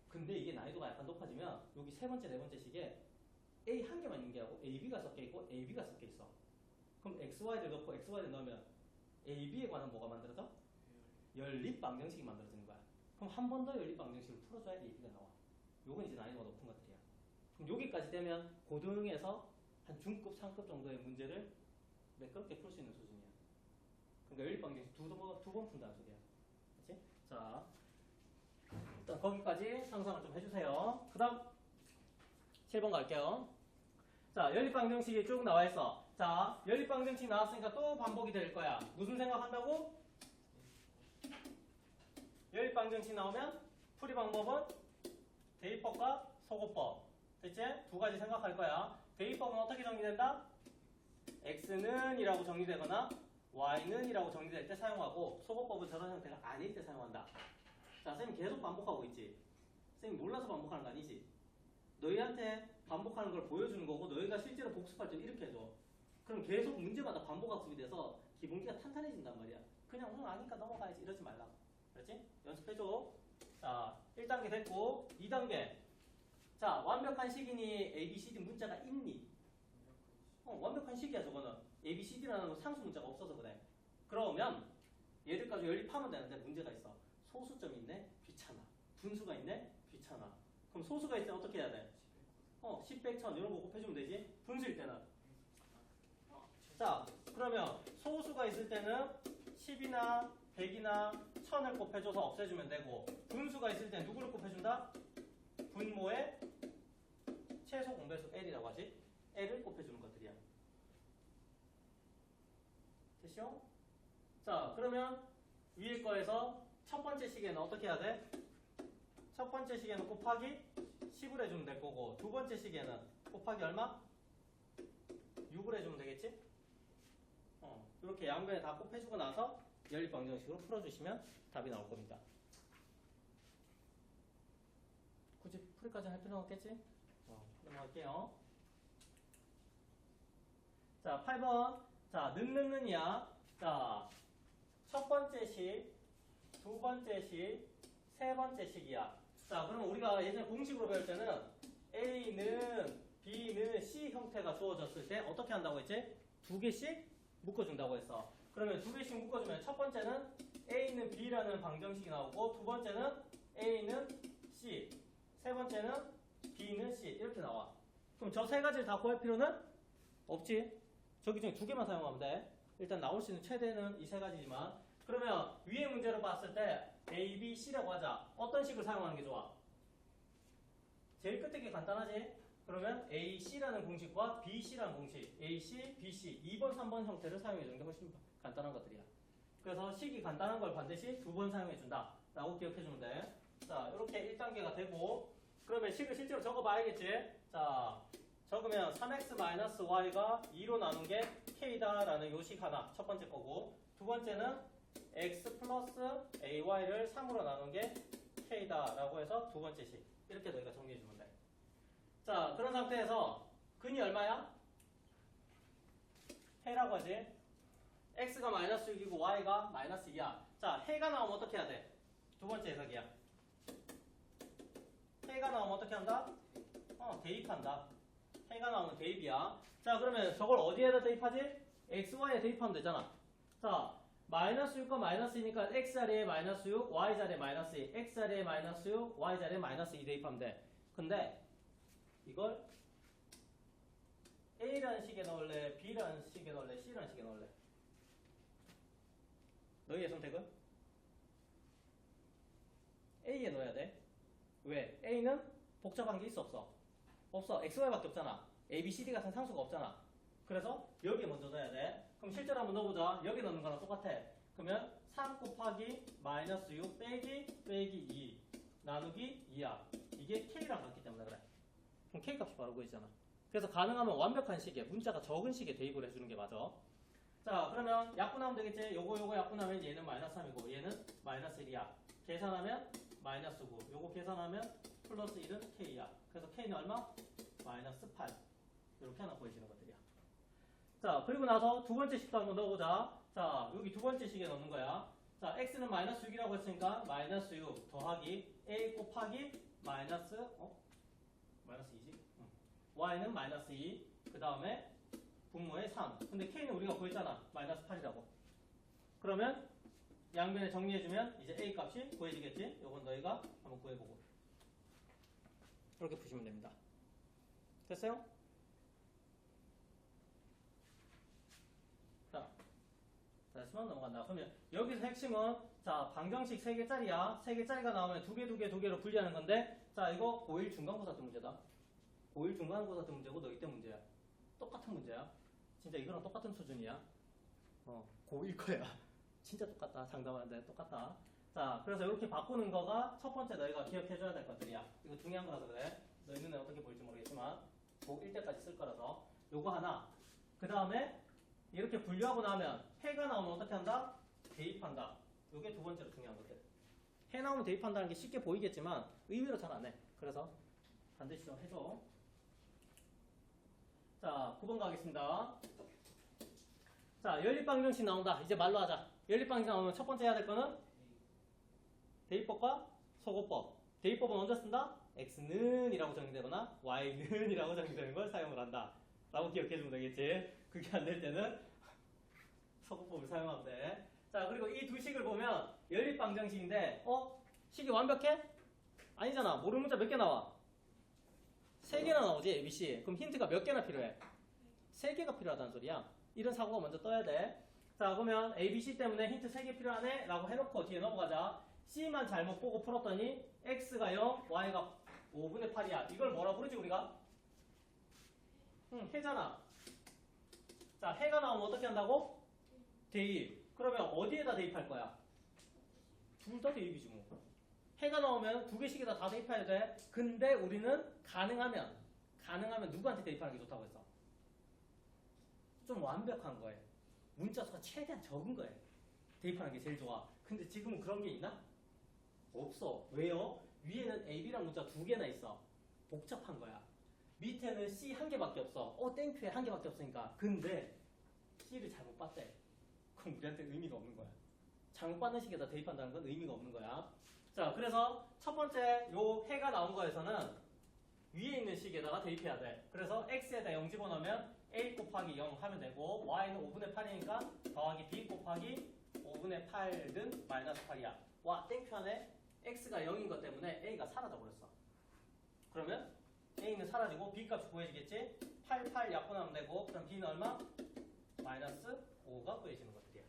근데 이게 난이도가 약간 높아지면 여기 세 번째, 네 번째 식에 a 한 개만 있는 게 아니고 a, b가 섞여 있고 a, b가 섞여 있어. 그럼 x, y를 넣고 x, y를 넣으면 a, b에 관한 뭐가 만들어져? 연립 방정식이 만들어지는 거야. 그럼 한 번 더 연립 방정식을 풀어줘야 a, b가 나와. 요건 이제 난이도가 높은 것들이야. 그럼 여기까지 되면 고등에서 한 중급, 상급 정도의 문제를 매끄럽게 풀 수 있는 수준이야. 그러니까 연립 방정식 두 번 푼다는 소리야. 그치? 자, 일단 거기까지 상상을 좀 해주세요. 그 다음 7번 갈게요. 자, 연립방정식이 쭉 나와 있어. 자, 연립방정식 나왔으니까 또 반복이 될 거야. 무슨 생각한다고? 연립방정식 나오면 풀이 방법은 대입법과 소거법. 됐지? 두 가지 생각할 거야. 대입법은 어떻게 정리된다? x는 이라고 정리되거나 y는 이라고 정리될 때 사용하고, 소거법은 저런 형태가 아닐 때 사용한다. 자, 쌤이 계속 반복하고 있지. 쌤이 몰라서 반복하는 거 아니지? 너희한테 반복하는 걸 보여주는 거고, 너희가 실제로 복습할 때 이렇게 해줘. 그럼 계속 문제마다 반복 학습이 돼서 기본기가 탄탄해진단 말이야. 그냥 아니까 넘어가야지 이러지 말라고. 그렇지? 연습해줘. 자, 1단계 됐고 2단계. 자, 완벽한 식이니 ABCD 문자가 있니? 완벽한 식이야 저거는. ABCD라는 건 상수 문자가 없어서 그래. 그러면 얘들까지 연립하면 되는데 문제가 있어. 소수점이 있네? 귀찮아. 분수가 있네? 귀찮아. 그럼 소수가 있을 때 어떻게 해야 돼? 10, 100, 1000 이런 거 곱해주면 되지? 분수일 때는. 자, 그러면 소수가 있을 때는 10이나 100이나 1000을 곱해줘서 없애주면 되고, 분수가 있을 때는 누구를 곱해준다? 분모의 최소 공배수 L이라고 하지? L을 곱해주는 것들이야. 됐죠? 자, 그러면 위에 거에서 첫 번째 시계는 어떻게 해야 돼? 첫 번째 시계는 곱하기 10을 해주면 될 거고, 두 번째 시계는 곱하기 얼마? 6을 해주면 되겠지? 이렇게 양변에 다 곱해주고 나서 연립방정식으로 풀어주시면 답이 나올 겁니다. 굳이 풀이까지 할 필요는 없겠지? 넘어갈게요. 자, 8번. 자, 는이야. 자, 첫 번째 식, 두 번째 식, 세 번째 식이야. 자, 그러면 우리가 예전에 공식으로 배울 때는 A는 B는 C 형태가 주어졌을 때 어떻게 한다고 했지? 두 개씩 묶어준다고 했어. 그러면 두 개씩 묶어주면 첫 번째는 A는 B라는 방정식이 나오고, 두 번째는 A는 C, 세 번째는 B는 C 이렇게 나와. 그럼 저 세 가지를 다 구할 필요는 없지. 저기 중에 두 개만 사용하면 돼. 일단 나올 수 있는 최대는 이 세 가지지만, 그러면 위에 문제를 봤을 때 A, B, C라고 하자. 어떤 식을 사용하는 게 좋아? 제일 끝에 게 간단하지? 그러면 A, C라는 공식과 B, C라는 공식, A, C, B, C 2번, 3번 형태를 사용해 주는 게 훨씬 간단한 것들이야. 그래서 식이 간단한 걸 반드시 두 번 사용해 준다 라고 기억해 주면 돼. 자, 이렇게 1단계가 되고, 그러면 식을 실제로 적어봐야겠지? 자, 적으면 3x-y가 2로 나눈 게 k다라는 요식 하나, 첫 번째 거고, 두 번째는 x 플러스 ay를 3으로 나눈 게 k다라고 해서 두 번째 식. 이렇게 너희가 정리해 주면 돼. 자, 그런 상태에서 근이 얼마야? 해라고 하지. x가 마이너스 6이고 y가 마이너스 2야. 자, 해가 나오면 어떻게 해야 돼? 두 번째 해석이야. 해가 나오면 어떻게 한다? 대입한다. 해가 나오면 대입이야. 자, 그러면 저걸 어디에다 대입하지? xy에 대입하면 되잖아. 자, 마이너스 6과 마이너스 2니까 x 자리에 마이너스 6, y 자리에 마이너스 2, x 자리에 마이너스 6, y 자리에 마이너스 2 대입하면 돼. 근데 이걸 A라는 식에 넣을래? B라는 식에 넣을래? C라는 식에 넣을래? 너희의 선택은? A에 넣어야 돼. 왜? A는 복잡한 게 있어 없어? 없어. XY밖에 없잖아. A, B, C, D 같은 상수가 없잖아. 그래서 여기에 먼저 넣어야 돼. 그럼 실제로 한번 넣어보자. 여기 넣는 거랑 똑같아. 그러면 3 곱하기 마이너스 6 빼기 2 나누기 2야. 이게 K랑 같기 때문에 그래. 그럼 K 값이 바로 보이잖아. 그래서 가능하면 완벽한 식에, 문자가 적은 식에 대입을 해주는 게 맞아. 자, 그러면 약분하면 되겠지? 요거 약분하면 얘는 마이너스 3이고 얘는 마이너스 1이야. 계산하면 마이너스 9. 요거 계산하면 플러스 1은 K야. 그래서 K는 얼마? 마이너스 8. 이렇게 하나 보여지는 것들이야. 자, 그리고 나서 두 번째 식도 한번 넣어보자. 자, 여기 두 번째 식에 넣는 거야. 자, X는 마이너스 6이라고 했으니까 마이너스 6 더하기 A 곱하기 마이너스 2지? Y는 마이너스 2. 그 다음에 분모의 3. 근데 K는 우리가 구했잖아. 마이너스 8이라고. 그러면 양변에 정리해주면 이제 A 값이 구해지겠지? 요건 너희가 한번 구해보고. 이렇게 푸시면 됩니다. 됐어요? 자, 됐으면 넘어간다. 그러면 여기서 핵심은, 자, 방정식 3개짜리야. 3개짜리가 나오면 2개로 분리하는 건데, 자, 이거 고1 중간고사 때 문제다. 고1 중간고사 때 문제고 너희 때 문제야. 똑같은 문제야. 진짜 이거랑 똑같은 수준이야. 고1 거야. 진짜 똑같다. 장담하는데 똑같다. 자, 그래서 이렇게 바꾸는 거가 첫 번째 너희가 기억해줘야 될 것들이야. 이거 중요한 거라서 그래. 너희 눈에 어떻게 보일지 모르겠지만 고1 때까지 쓸 거라서 요거 하나. 그 다음에 이렇게 분류하고 나면 해가 나오면 어떻게 한다? 대입한다. 요게 두 번째로 중요한 것들. 해 나오면 대입한다는 게 쉽게 보이겠지만 의외로 잘 안 해. 그래서 반드시 좀 해줘. 자, 9번 가겠습니다. 자, 연립방정식 나온다. 이제 말로 하자. 연립방정식 나오면 첫 번째 해야 될 거는 대입법과 소거법. 대입법은 언제 쓴다? x는 이라고 정의되거나 y는 이라고 정의되는 걸 사용을 한다 라고 기억해주면 되겠지. 그게 안 될 때는 소거법을 사용하면 돼. 자, 그리고 이 두 식을 보면 연립방정식인데 식이 완벽해? 아니잖아. 모르는 문자 몇 개 나와? 3개나 나오지, ABC. 그럼 힌트가 몇 개나 필요해? 3개가 필요하다는 소리야. 이런 사고가 먼저 떠야 돼. 자, 그러면 ABC 때문에 힌트 3개 필요하네? 라고 해놓고 뒤에 넘어가자. C만 잘못 보고 풀었더니 X가 0, Y가 5분의 8이야. 이걸 뭐라 부르지, 우리가? 해잖아. 자, 해가 나오면 어떻게 한다고? 대입. 그러면 어디에다 대입할 거야? 둘 다 대입이지 뭐. 해가 나오면 두 개씩에다 다 대입해야 돼. 근데 우리는 가능하면 누구한테 대입하는 게 좋다고 했어? 좀 완벽한 거에 문자 수가 최대한 적은 거에 대입하는 게 제일 좋아. 근데 지금은 그런 게 있나? 없어. 왜요? 위에는 AB랑 문자 2개나 있어. 복잡한 거야. 밑에는 C 1개밖에 없어. 땡큐에 1개밖에 없으니까. 근데 C를 잘못 봤대. 그럼 우리한테 의미가 없는 거야. 잘못 받는 식에다 대입한다는 건 의미가 없는 거야. 자, 그래서 첫 번째 요 해가 나온 거에서는 위에 있는 식에다가 대입해야 돼. 그래서 x에다 0 집어넣으면 a 곱하기 0 하면 되고 y는 5분의 8이니까 더하기 b 곱하기 5분의 8는 마이너스 8이야. 와, 땡큐 하네. x가 0인 것 때문에 a가 사라져 버렸어. 그러면 a는 사라지고 b 값이 구해지겠지? 8, 8 약분하면 되고 그럼 b는 얼마? 마이너스 5가 구해지는 것들이야.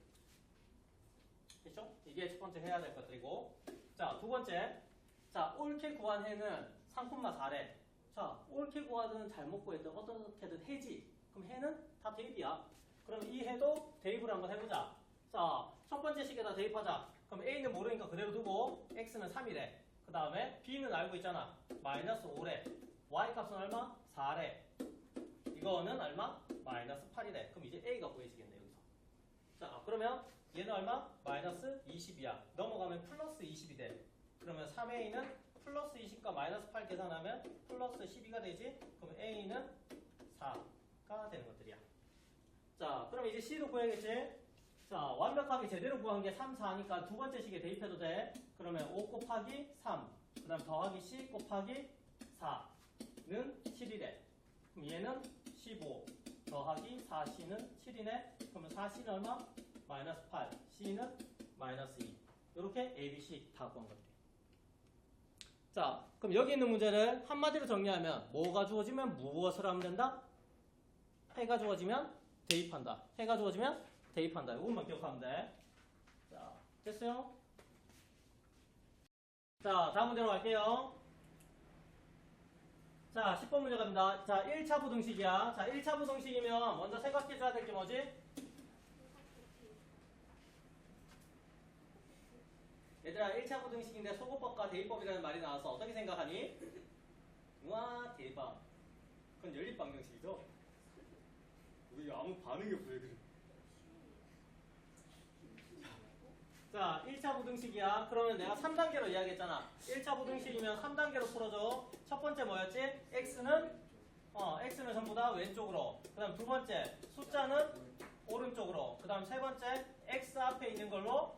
됐죠? 이게 첫 번째 해야 될 것들이고, 자, 두 번째. 자, 옳게 구한 해는 3,4래. 자, 옳게 구하든 잘못 구했든 어떻게든 해지. 그럼 해는 다 대입이야. 그럼 이 해도 대입을 한번 해보자. 자, 첫 번째 식에다 대입하자. 그럼 a는 모르니까 그대로 두고 x는 3이래. 그 다음에 b는 알고 있잖아. 마이너스 5래. y 값은 얼마? 4래. 이거는 얼마? 마이너스 8이래. 그럼 이제 a가 구해지겠네, 여기서. 자, 그러면 얘는 얼마? 마이너스 20이야. 넘어가면 플러스 20이 돼. 그러면 3a는 플러스 20과 마이너스 8 계산하면 플러스 12가 되지? 그럼 a는 4가 되는 것들이야. 자, 그럼 이제 c도 구해야겠지? 자, 완벽하게 제대로 구한 게 3, 4니까 두 번째 식에 대입해도 돼. 그러면 5 곱하기 3, 그 다음 더하기 c 곱하기 4는 7이래. 그럼 얘는 15 더하기 4c는 7이네. 그러면 4c는 얼마? 마이너스 8, c는 마이너스 2. 이렇게 A, B, C 다 구한 것들. 자, 그럼 여기 있는 문제를 한마디로 정리하면 뭐가 주어지면 무엇을 하면 된다? 해가 주어지면 대입한다. 해가 주어지면 대입한다. 이것만 기억하면 돼. 자, 됐어요? 자, 다음 문제로 갈게요. 자, 10번 문제 갑니다. 자, 1차 부등식이야. 자, 1차 부등식이면 먼저 생각해줘야 될 게 뭐지? 얘들아, 1차 부등식인데 소거법과 대입법이라는 말이 나와서 어떻게 생각하니? 우와, 대박. 그건 연립방정식이죠? 우리 아무 반응이 없어, 얘들. 자, 1차 부등식이야. 그러면 내가 3단계로 이야기했잖아. 1차 부등식이면 3단계로 풀어줘. 첫 번째 뭐였지? x는 전부 다 왼쪽으로. 그 다음 두 번째, 숫자는 오른쪽으로. 그 다음 세 번째, x 앞에 있는 걸로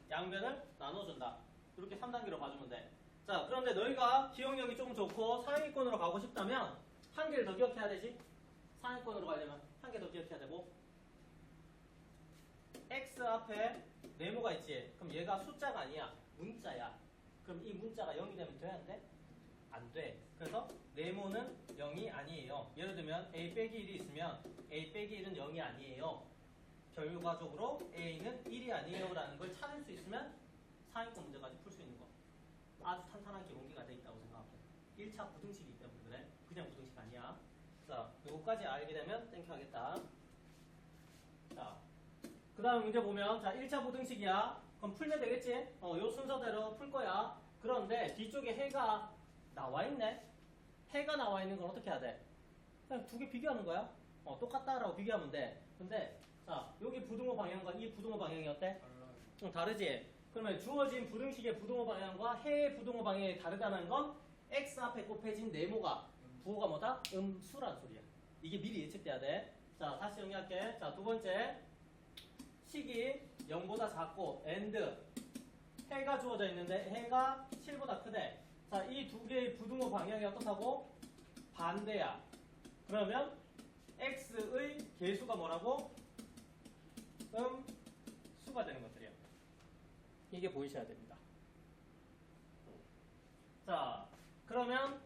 양변을 나눠준다. 이렇게 3단계로 봐주면 돼. 자, 그런데 너희가 기억력이 조금 좋고 상위권으로 가고 싶다면 한 개를 더 기억해야 되지? 상위권으로 가려면 한 개 더 기억해야 되고, x 앞에 네모가 있지? 그럼 얘가 숫자가 아니야. 문자야. 그럼 이 문자가 0이 되면 돼? 안 돼? 안 돼. 그래서 네모는 0이 아니에요. 예를 들면 a 빼기 1이 있으면 a 빼기 1은 0이 아니에요. 결과적으로 a는 1이 아니에요 라는 걸 찾을 수 있으면 상위권 문제까지 풀 수 있는 거. 아주 탄탄한 기본기가 돼 있다고 생각하고, 1차 부등식이기 때문에 그래. 그냥 부등식 아니야. 자, 요거까지 알게 되면 땡큐 하겠다. 자, 그 다음 문제 보면, 자, 1차 부등식이야. 그럼 풀면 되겠지? 요 순서대로 풀 거야. 그런데 뒤쪽에 해가 나와 있네. 해가 나와 있는 건 어떻게 해야 돼? 그냥 두 개 비교하는 거야. 똑같다라고 비교하면 돼. 근데 자, 여기 부등호 방향과 이 부등호 방향이 어때? 다르지? 그러면 주어진 부등식의 부등호 방향과 해의 부등호 방향이 다르다는 건 x 앞에 곱해진 네모가 부호가 뭐다? 음수란 소리야. 이게 미리 예측돼야 돼. 자, 다시 정리할게. 자, 두 번째, 식이 0보다 작고 and 해가 주어져 있는데 해가 7보다 크대. 자, 이 두 개의 부등호 방향이 어떻다고? 반대야. 그러면 x의 개수가 뭐라고? 수가 되는 것들이야. 이게 보이셔야 됩니다. 자, 그러면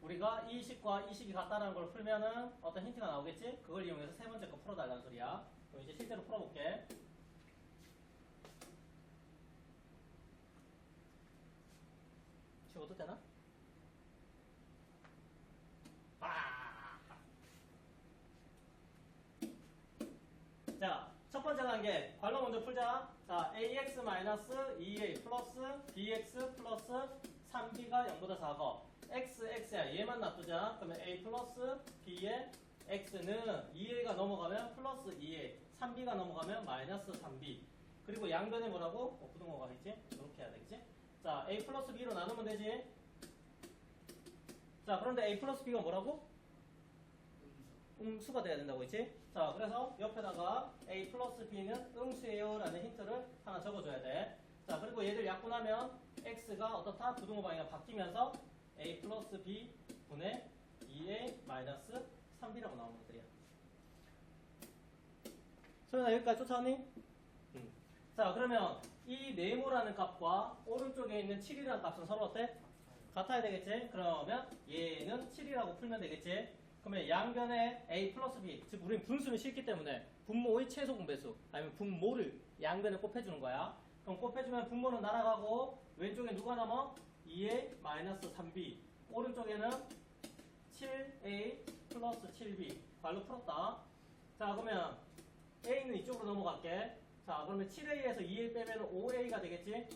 우리가 이 식과 이 식이 같다는 걸 풀면은 어떤 힌트가 나오겠지? 그걸 이용해서 세 번째 거 풀어달라는 소리야. 그럼 이제 실제로 풀어볼게. 지워도 되나? 자, 첫 번째 단계 관로 먼저 풀자. 자, ax-2a 플러스 bx 플러스 3b가 0보다 작아. x야 얘만 놔두자. 그러면 a 플러스 b의 x는 2a가 넘어가면 플러스 2a, 3b가 넘어가면 마이너스 3b. 그리고 양변에 뭐라고? 부등호가 있지? 이렇게 해야 되겠지? 자, a 플러스 b로 나누면 되지? 자, 그런데 a 플러스 b가 뭐라고? 음수가 돼야 된다고 했지? 자, 그래서 옆에다가 a 플러스 b는 음수예요 라는 힌트를 하나 적어줘야 돼. 자, 그리고 얘들 약분하면 x가 어떻다? 부등호 방향이 바뀌면서 a 플러스 b 분의 2a 마이너스 3b라고 나오는 것들이야. 소연아 여기까지 쫓아왔니? 자, 그러면 이 네모라는 값과 오른쪽에 있는 7이라는 값은 서로 어때? 같아야 되겠지? 그러면 얘는 7이라고 풀면 되겠지? 그러면 양변에 a 플러스 b, 즉 우리는 분수는 싫기 때문에 분모의 최소 공배수 아니면 분모를 양변에 곱해주는 거야. 그럼 곱해주면 분모는 날아가고 왼쪽에 누가 남아? 2a 마이너스 3b, 오른쪽에는 7a 플러스 7b. 발로 풀었다. 자, 그러면 a는 이쪽으로 넘어갈게. 자, 그러면 7a에서 2a 빼면 5a가 되겠지?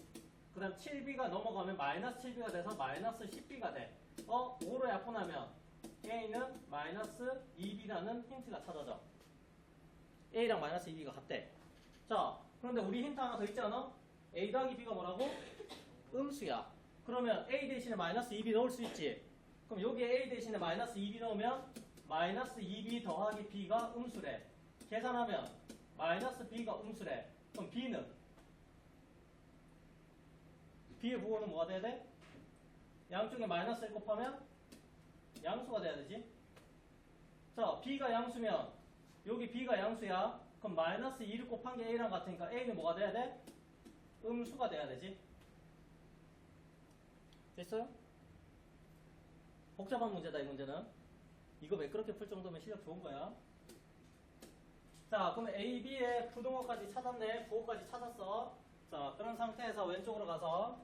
그 다음 7b가 넘어가면 마이너스 7b가 돼서 마이너스 10b가 돼. 5로 약분하면 a는 마이너스 2b라는 힌트가 찾아져. a랑 마이너스 2b가 같대. 자, 그런데 우리 힌트 하나 더 있지 않아? a 더하기 b가 뭐라고? 음수야. 그러면 a 대신에 마이너스 2b 넣을 수 있지. 그럼 여기에 a 대신에 마이너스 2b 넣으면 마이너스 2b 더하기 b가 음수래. 계산하면 마이너스 b가 음수래. 그럼 b는? b의 부호는 뭐가 돼야 돼? 양쪽에 마이너스 1 곱하면 양수가 돼야 되지. 자, b가 양수면 여기 b가 양수야. 그럼 마이너스 2를 곱한 게 a랑 같으니까 a는 뭐가 돼야 돼? 음수가 돼야 되지. 됐어요? 복잡한 문제다 이 문제는. 이거 매끄럽게 풀 정도면 실력 좋은 거야. 자, 그럼 a, b의 부등호까지 찾았네. 부호까지 찾았어. 자, 그런 상태에서 왼쪽으로 가서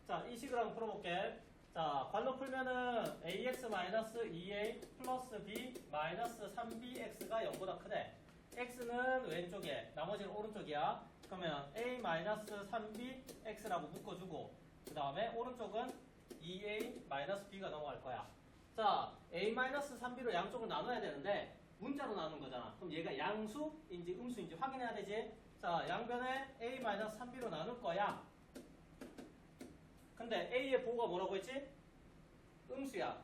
자, 이 식을 한번 풀어볼게. 자, 관로 풀면은 ax-2a 플러스 b 마이너스 3bx가 0보다 크대. x는 왼쪽에, 나머지는 오른쪽이야. 그러면 a-3bx라고 묶어주고 그 다음에 오른쪽은 2a-b가 넘어갈 거야. 자, a-3b로 양쪽을 나눠야 되는데 문자로 나누는 거잖아. 그럼 얘가 양수인지 음수인지 확인해야 되지. 자, 양변에 a-3b로 나눌 거야. 근데 a의 보호가 뭐라고 했지? 음수야.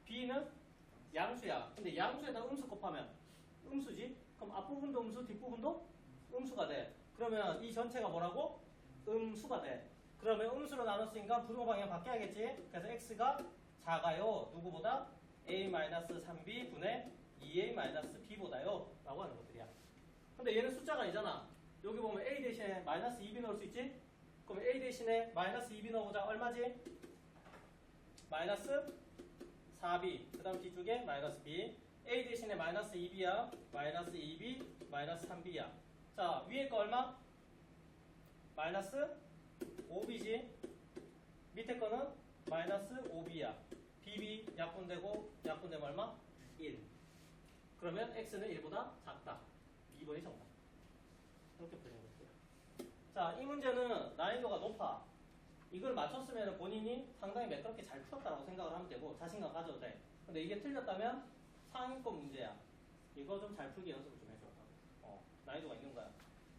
b는 양수야. 근데 양수에다 음수 곱하면 음수지? 그럼 앞부분도 음수, 뒷부분도 음수가 돼. 그러면 이 전체가 뭐라고? 음수가 돼. 그러면 음수로 나눴으니까 부등호 방향 바뀌어야겠지? 그래서 x가 작아요. 누구보다? a-3b 분의 2a-b보다요. 라고 하는 것들이야. 근데 얘는 숫자가 아니잖아. 여기 보면 a 대신에 마이너스 2b 넣을 수 있지? 그럼 a 대신에 마이너스 2b 넣어보자. 얼마지? 마이너스 4b. 그 다음 뒤쪽에 마이너스 b. a 대신에 마이너스 2b야. 마이너스 2b, 마이너스 3b야. 자, 위에 거 얼마? 마이너스 5b지. 밑에 거는 마이너스 5b야. bb 약분되고 약분되면 얼마? 1. 그러면 x는 1보다 작다. 2번이 정답. 이렇게 풀리는 거예요. 자, 이 문제는 난이도가 높아. 이걸 맞췄으면 본인이 상당히 매끄럽게 잘 풀었다고 생각을 하면 되고 자신감 가져도 돼. 근데 이게 틀렸다면 상위권 문제야. 이거 좀 잘 풀기 연습을 좀 해줘. 난이도가 있는 거야.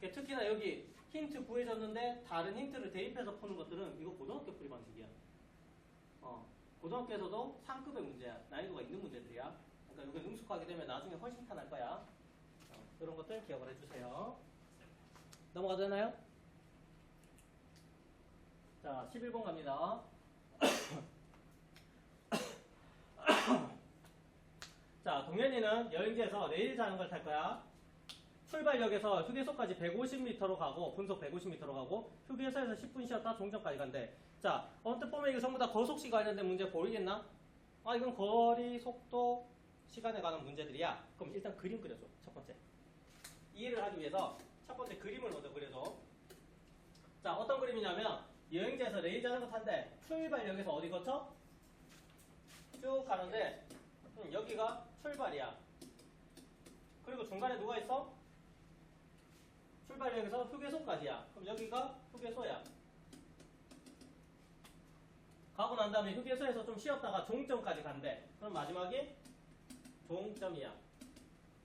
특히나 여기 힌트 구해줬는데 다른 힌트를 대입해서 푸는 것들은 이거 고등학교 풀이 방식이야. 고등학교에서도 상급의 문제야. 난이도가 있는 문제들이야. 이게 능숙하게 되면 나중에 훨씬 편할 거야. 이런 것들 기억을 해주세요. 넘어가도 되나요? 자, 11번 갑니다. 자, 동현이는 여행지에서 레일 자전거를 탈 거야. 출발역에서 휴게소까지 150m로 가고, 분속 150m로 가고, 휴게소에서 10분 쉬었다 종점까지 간대. 자, 언뜻 보면 이거 전부 다 거속시 관련된 문제 보이겠나? 아, 이건 거리, 속도, 시간에 관한 문제들이야. 그럼 일단 그림 그려줘. 첫 번째. 이해를 하기 위해서 첫 번째 그림을 먼저 그려줘. 자, 어떤 그림이냐면 여행지에서 레일 자전거 탄대. 출발역에서 어디 거쳐? 쭉 가는데 여기가 출발이야. 그리고 중간에 누가 있어? 출발역에서 휴게소까지야. 그럼 여기가 휴게소야. 가고 난 다음에 휴게소에서 좀 쉬었다가 종점까지 간대. 그럼 마지막이 종점이야.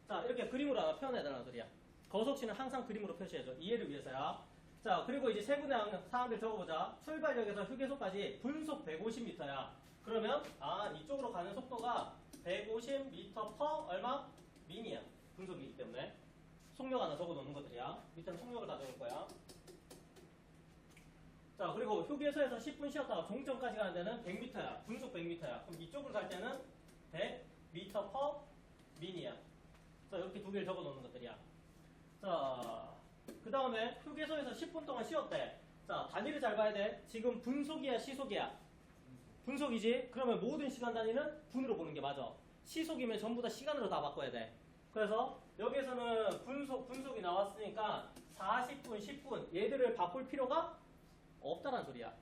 자, 이렇게 그림으로 하나 표현해달라는 소리야. 거속시는 항상 그림으로 표시해줘. 이해를 위해서야. 자, 그리고 이제 세 군데 사항들 적어보자. 출발역에서 휴게소까지 분속 150m야. 그러면 이쪽으로 가는 속도가 150m per 얼마? 민이야. 분속이기 때문에. 속력 하나 적어놓는 것들이야. 밑에는 속력을 다 적을 거야. 자, 그리고 휴게소에서 10분 쉬었다가 종점까지 가는 데는 100m야. 분속 100m야. 그럼 이쪽을 갈 때는 100m per 민이야. 자, 이렇게 두 개를 적어 놓는 것들이야. 자, 그 다음에 휴게소에서 10분 동안 쉬었대. 자, 단위를 잘 봐야 돼. 지금 분속이야, 시속이야? 분속이지? 그러면 모든 시간 단위는 분으로 보는 게 맞아. 시속이면 전부 다 시간으로 다 바꿔야 돼. 그래서 여기에서는 분속이 나왔으니까 40분, 10분 얘들을 바꿀 필요가 없다는 소리야.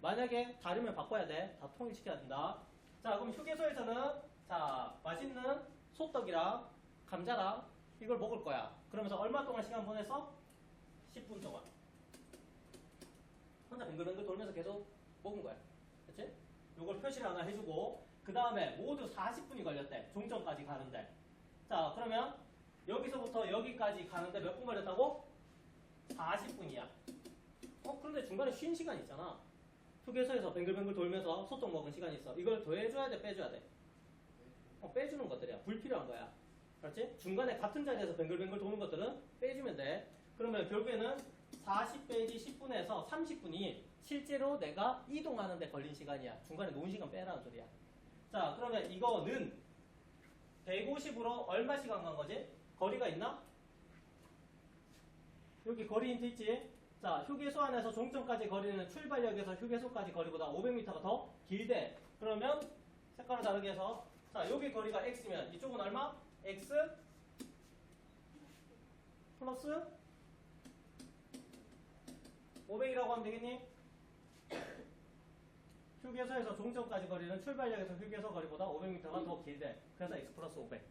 만약에 다르면 바꿔야 돼. 다 통일시켜야 된다. 자, 그럼 휴게소에서는 자, 맛있는 소떡이랑 감자랑 이걸 먹을 거야. 그러면서 얼마 동안 시간 보내서? 10분 동안. 혼자 뱅글뱅글 돌면서 계속 먹은 거야. 그치? 요걸 표시를 하나 해주고 그 다음에 모두 40분이 걸렸대. 종점까지 가는데. 자, 그러면 여기서부터 여기까지 가는데 몇 분 걸렸다고? 40분이야. 그런데 중간에 쉰 시간 있잖아. 휴게소에서 뱅글뱅글 돌면서 소떡 먹은 시간이 있어. 이걸 더해줘야 돼, 빼줘야 돼? 빼주는 것들이야. 불필요한 거야. 그렇지? 중간에 같은 자리에서 뱅글뱅글 도는 것들은 빼주면 돼. 그러면 결국에는 40 빼기 10분에서 30분이 실제로 내가 이동하는 데 걸린 시간이야. 중간에 노은 시간 빼라는 소리야. 자, 그러면 이거는 150으로 얼마 시간 간 거지? 거리가 있나? 여기 거리 힌트 있지? 자, 휴게소 안에서 종점까지 거리는 출발역에서 휴게소까지 거리보다 500m가 더 길대. 그러면 색깔을 다르게 해서 자, 여기 거리가 x면 이쪽은 얼마? x 플러스 500이라고 하면 되겠니? 휴게소에서 종점까지 거리는 출발역에서 휴게소 거리보다 500m가 더 길대. 그래서 x 플러스 500.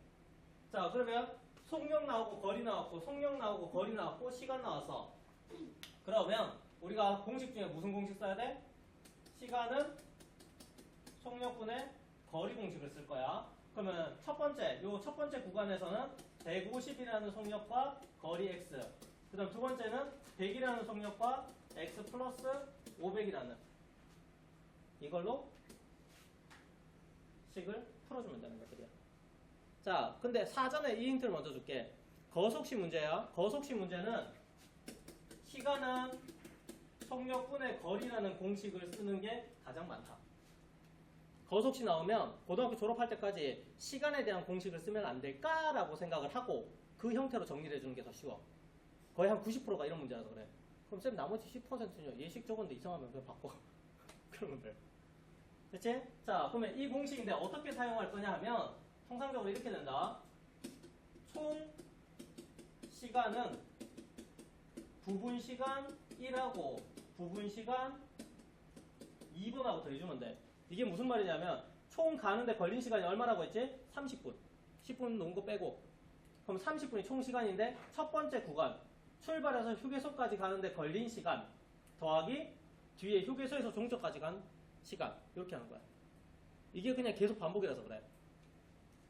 자, 그러면 속력 나오고 거리 나왔고 속력 나오고 거리 나왔고 시간 나왔어. 그러면 우리가 공식 중에 무슨 공식 써야 돼? 시간은 속력분의 거리 공식을 쓸 거야. 그러면 첫 번째 구간에서는 150이라는 속력과 거리 x. 그 다음 두 번째는 100이라는 속력과 x 플러스 500이라는 이걸로 식을 풀어주면 되는 것들이야. 자, 근데 사전에 이 힌트를 먼저 줄게. 거속시 문제야. 거속시 문제는 시간은 속력분의 거리라는 공식을 쓰는 게 가장 많다. 거속시 나오면 고등학교 졸업할 때까지 시간에 대한 공식을 쓰면 안 될까라고 생각을 하고 그 형태로 정리를 해주는 게 더 쉬워. 거의 한 90%가 이런 문제라서 그래. 그럼 쌤 나머지 10%는 예식 적었는데 이상하면 그냥 바꿔. 그러면 돼. 그치? 자, 그러면 이 공식인데 어떻게 사용할 거냐 하면 통상적으로 이렇게 된다. 총 시간은 부분 시간 1하고 부분 시간 2분하고 더해주면 돼. 이게 무슨 말이냐면 총 가는데 걸린 시간이 얼마라고 했지? 30분. 10분 놓은 거 빼고. 그럼 30분이 총 시간인데 첫 번째 구간 출발해서 휴게소까지 가는데 걸린 시간 더하기 뒤에 휴게소에서 종점까지 간 시간 이렇게 하는 거야. 이게 그냥 계속 반복이라서 그래.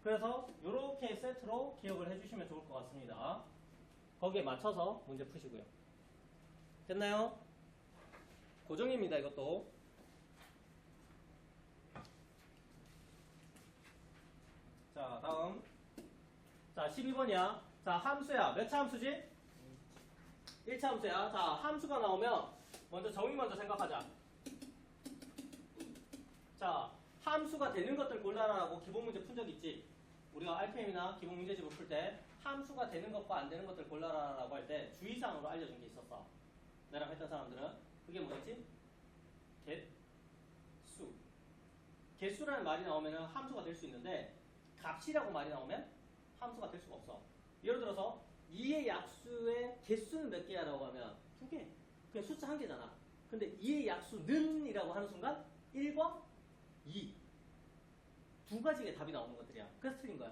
그래서 이렇게 세트로 기억을 해주시면 좋을 것 같습니다. 거기에 맞춰서 문제 푸시고요. 됐나요? 고정입니다. 이것도. 자, 자, 12번이야. 자, 함수야. 몇 차 함수지? 1차 함수야. 자, 함수가 나오면 먼저 정의 먼저 생각하자. 자, 함수가 되는 것들 골라라라고 기본 문제 푼 적 있지? 우리가 RPM이나 기본 문제집을 풀 때 함수가 되는 것과 안 되는 것들 골라라라고 할 때 주의사항으로 알려준 게 있었어. 내랑 했던 사람들은. 그게 뭐였지? 개수. 개수라는 말이 나오면 함수가 될 수 있는데 값이라고 말이 나오면 함수가 될 수가 없어. 예를 들어서 2의 약수의 개수는 몇 개야라고 하면 2개. 그냥 숫자 한 개잖아. 근데 2의 약수는 이라고 하는 순간 1과 2. 두 가지의 답이 나오는 것들이야. 그래서 틀린 거야.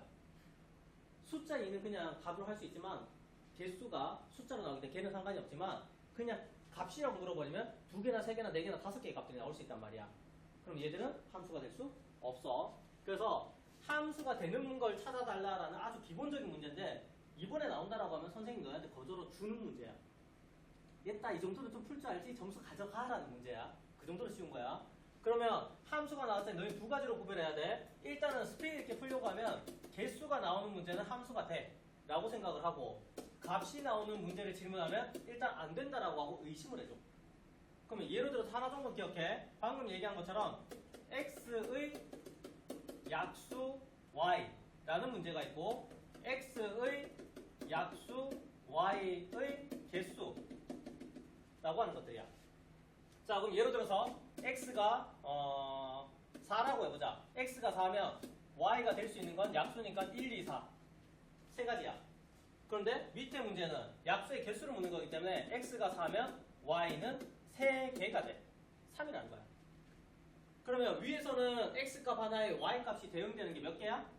숫자 2는 그냥 답으로 할 수 있지만 개수가 숫자로 나오기 때문에 걔는 상관이 없지만 그냥 값이라고 물어버리면 2개나 3개나 4개나 5개의 값들이 나올 수 있단 말이야. 그럼 얘들은 함수가 될 수 없어. 그래서 함수가 되는 걸 찾아달라라는 아주 기본적인 문제인데 이번에 나온다라고 하면 선생님이 너한테 거저로 주는 문제야. 얘따 이 정도는 좀 풀 줄 알지 점수 가져가라는 문제야. 그 정도로 쉬운 거야. 그러면 함수가 나왔을 때 너희 두 가지로 구별해야 돼. 일단은 스피드 있게 풀려고 하면 개수가 나오는 문제는 함수가 돼 라고 생각을 하고 값이 나오는 문제를 질문하면 일단 안 된다라고 하고 의심을 해줘. 그러면 예를 들어서 하나 정도 기억해. 방금 얘기한 것처럼 x의 약수 y라는 문제가 있고 x의 약수 y의 개수라고 하는 것들이야. 자, 그럼 예를 들어서 x가 4라고 해보자. x가 4면 y가 될 수 있는 건 약수니까 1, 2, 4 세 가지야. 그런데 밑에 문제는 약수의 개수를 묻는 거기 때문에 x가 4면 y는 3개가 돼. 3이라는 거야. 그러면 위에서는 x값 하나에 y값이 대응되는 게 몇 개야?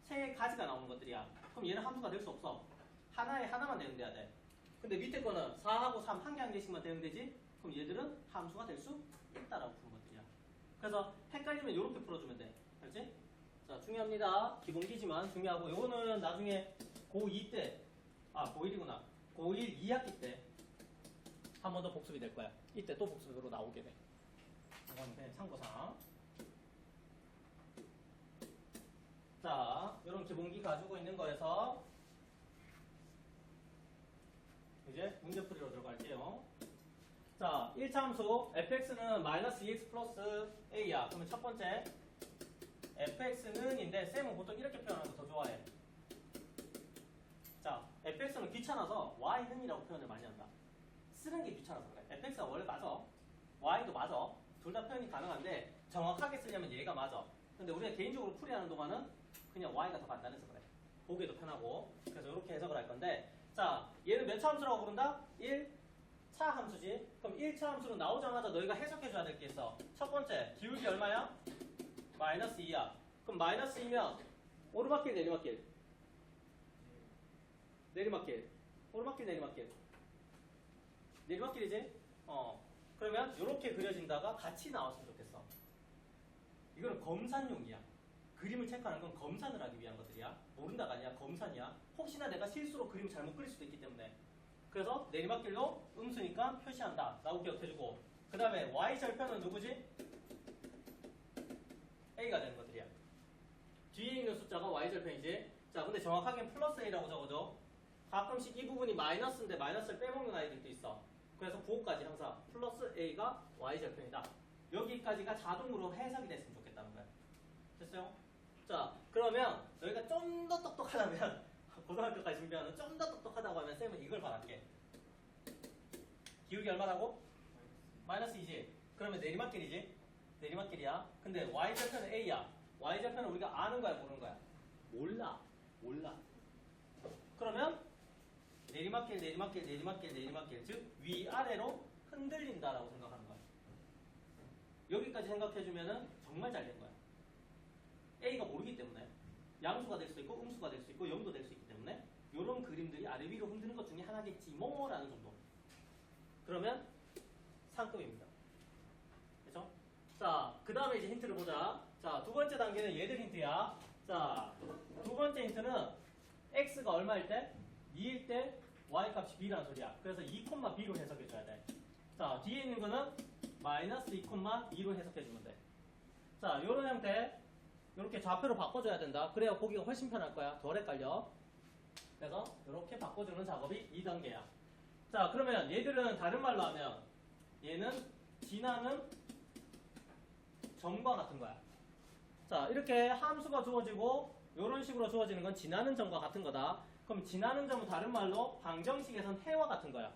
3가지가 나오는 것들이야. 그럼 얘는 함수가 될 수 없어. 하나에 하나만 대응돼야 돼. 근데 밑에 거는 4하고 3 한 개 한 개씩만 대응되지? 그럼 얘들은 함수가 될 수 있다라고 푸는 것들이야. 그래서 헷갈리면 이렇게 풀어주면 돼. 알지? 자, 중요합니다. 기본기지만 중요하고 요거는 나중에 고2 때 고1이구나. 고1 2학기 때 한 번 더 복습이 될 거야. 이때 또 복습으로 나오게 돼. 이건 그냥 참고사항. 자, 이런 기본기 가지고 있는 거에서 이제 문제풀이로 들어갈게요. 자, 1차 함수 fx는 마이너스 2x 플러스 a야. 그러면 첫 번째 fx는인데 쌤은 보통 이렇게 표현하는 거 더 좋아해. 자, fx는 귀찮아서 y는이라고 표현을 많이 한다. 쓰는 게 귀찮아서 그래. fx가 원래 맞아. y도 맞아. 둘 다 표현이 가능한데 정확하게 쓰려면 얘가 맞아. 근데 우리가 개인적으로 풀이하는 동안은 그냥 y가 더 간단해서 그래. 보기도 편하고. 그래서 이렇게 해석을 할 건데 자, 얘는 몇 차 함수라고 부른다? 1차 함수지. 그럼 1차 함수는 나오자마자 너희가 해석해줘야 될 게 있어. 첫 번째, 기울기 얼마야? 마이너스 2야. 그럼 마이너스 2면 오르막길 내리막길? 내리막길. 오르막길 내리막길. 내리막길이지? 그러면 이렇게 그려진다가 같이 나왔으면 좋겠어. 이거는 검산용이야. 그림을 체크하는 건 검산을 하기 위한 것들이야. 모른다가 아니야. 검산이야. 혹시나 내가 실수로 그림 잘못 그릴 수도 있기 때문에. 그래서 내리막길로 음수니까 표시한다. 라고 기억해주고. 그 다음에 y절편은 누구지? a가 되는 것들이야. 뒤에 있는 숫자가 y절편이지. 자, 근데 정확하게는 플러스 a라고 적어줘. 가끔씩 이 부분이 마이너스인데 마이너스를 빼먹는 아이들도 있어. 그래서 그거까지 항상 플러스 a가 y절편이다. 여기까지가 자동으로 해석이 됐으면 좋겠다는 거야. 됐어요? 자, 그러면 너희가 좀 더 똑똑하다면 고등학교까지 준비하는 좀 더 똑똑하다고 하면 쌤은 이걸 바랄게. 기울기 얼마라고? 마이너스 2지. 그러면 내리막길이지. 내리막길이야. 근데 y절편은 a야. y절편은 우리가 아는 거야 모르는 거야? 몰라. 그러면 내리막길 내리막길 내리막길 내리막길 즉 위아래로 흔들린다라고 생각하는 거야. 여기까지 생각해주면은 정말 잘 된 거야. a가 모르기 때문에 양수가 될 수 있고 음수가 될 수 있고 0도 될 수 있기 때문에 이런 그림들이 아래 위로 흔드는 것 중에 하나겠지 뭐라는 정도. 그러면 상급입니다. 그렇죠? 자, 그 다음에 이제 힌트를 보자. 자, 두 번째 단계는 얘들 힌트야. 자, 두 번째 힌트는 x가 얼마일 때? 2일 때 y값이 b라는 소리야. 그래서 2,b로 해석해줘야 돼. 자, 뒤에 있는 거는 마이너스 2,2로 해석해주면 돼. 자, 요런 형태 이렇게 좌표로 바꿔줘야 된다. 그래야 보기가 훨씬 편할 거야. 덜 헷갈려. 그래서 이렇게 바꿔주는 작업이 2단계야. 자, 그러면 얘들은 다른 말로 하면 얘는 지나는 점과 같은 거야. 자, 이렇게 함수가 주어지고 이런 식으로 주어지는 건 지나는 점과 같은 거다. 그럼 지나는 점은 다른 말로 방정식에선 해와 같은 거야.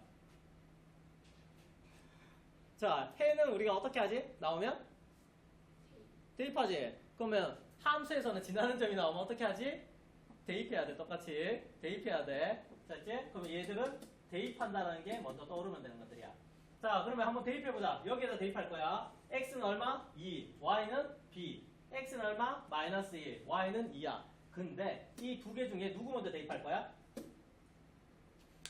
자, 해는 우리가 어떻게 하지? 나오면? 대입하지? 그러면 함수에서는 지나는 점이 나오면 어떻게 하지? 대입해야 돼. 똑같이. 대입해야 돼. 자, 이제 그럼 얘들은 대입한다는 게 먼저 떠오르면 되는 것들이야. 자, 그러면 한번 대입해보자. 여기에다 대입할 거야. x는 얼마? 2. y는 b. x는 얼마? 마이너스 1. y는 2야. 근데 이 두 개 중에 누구 먼저 대입할 거야?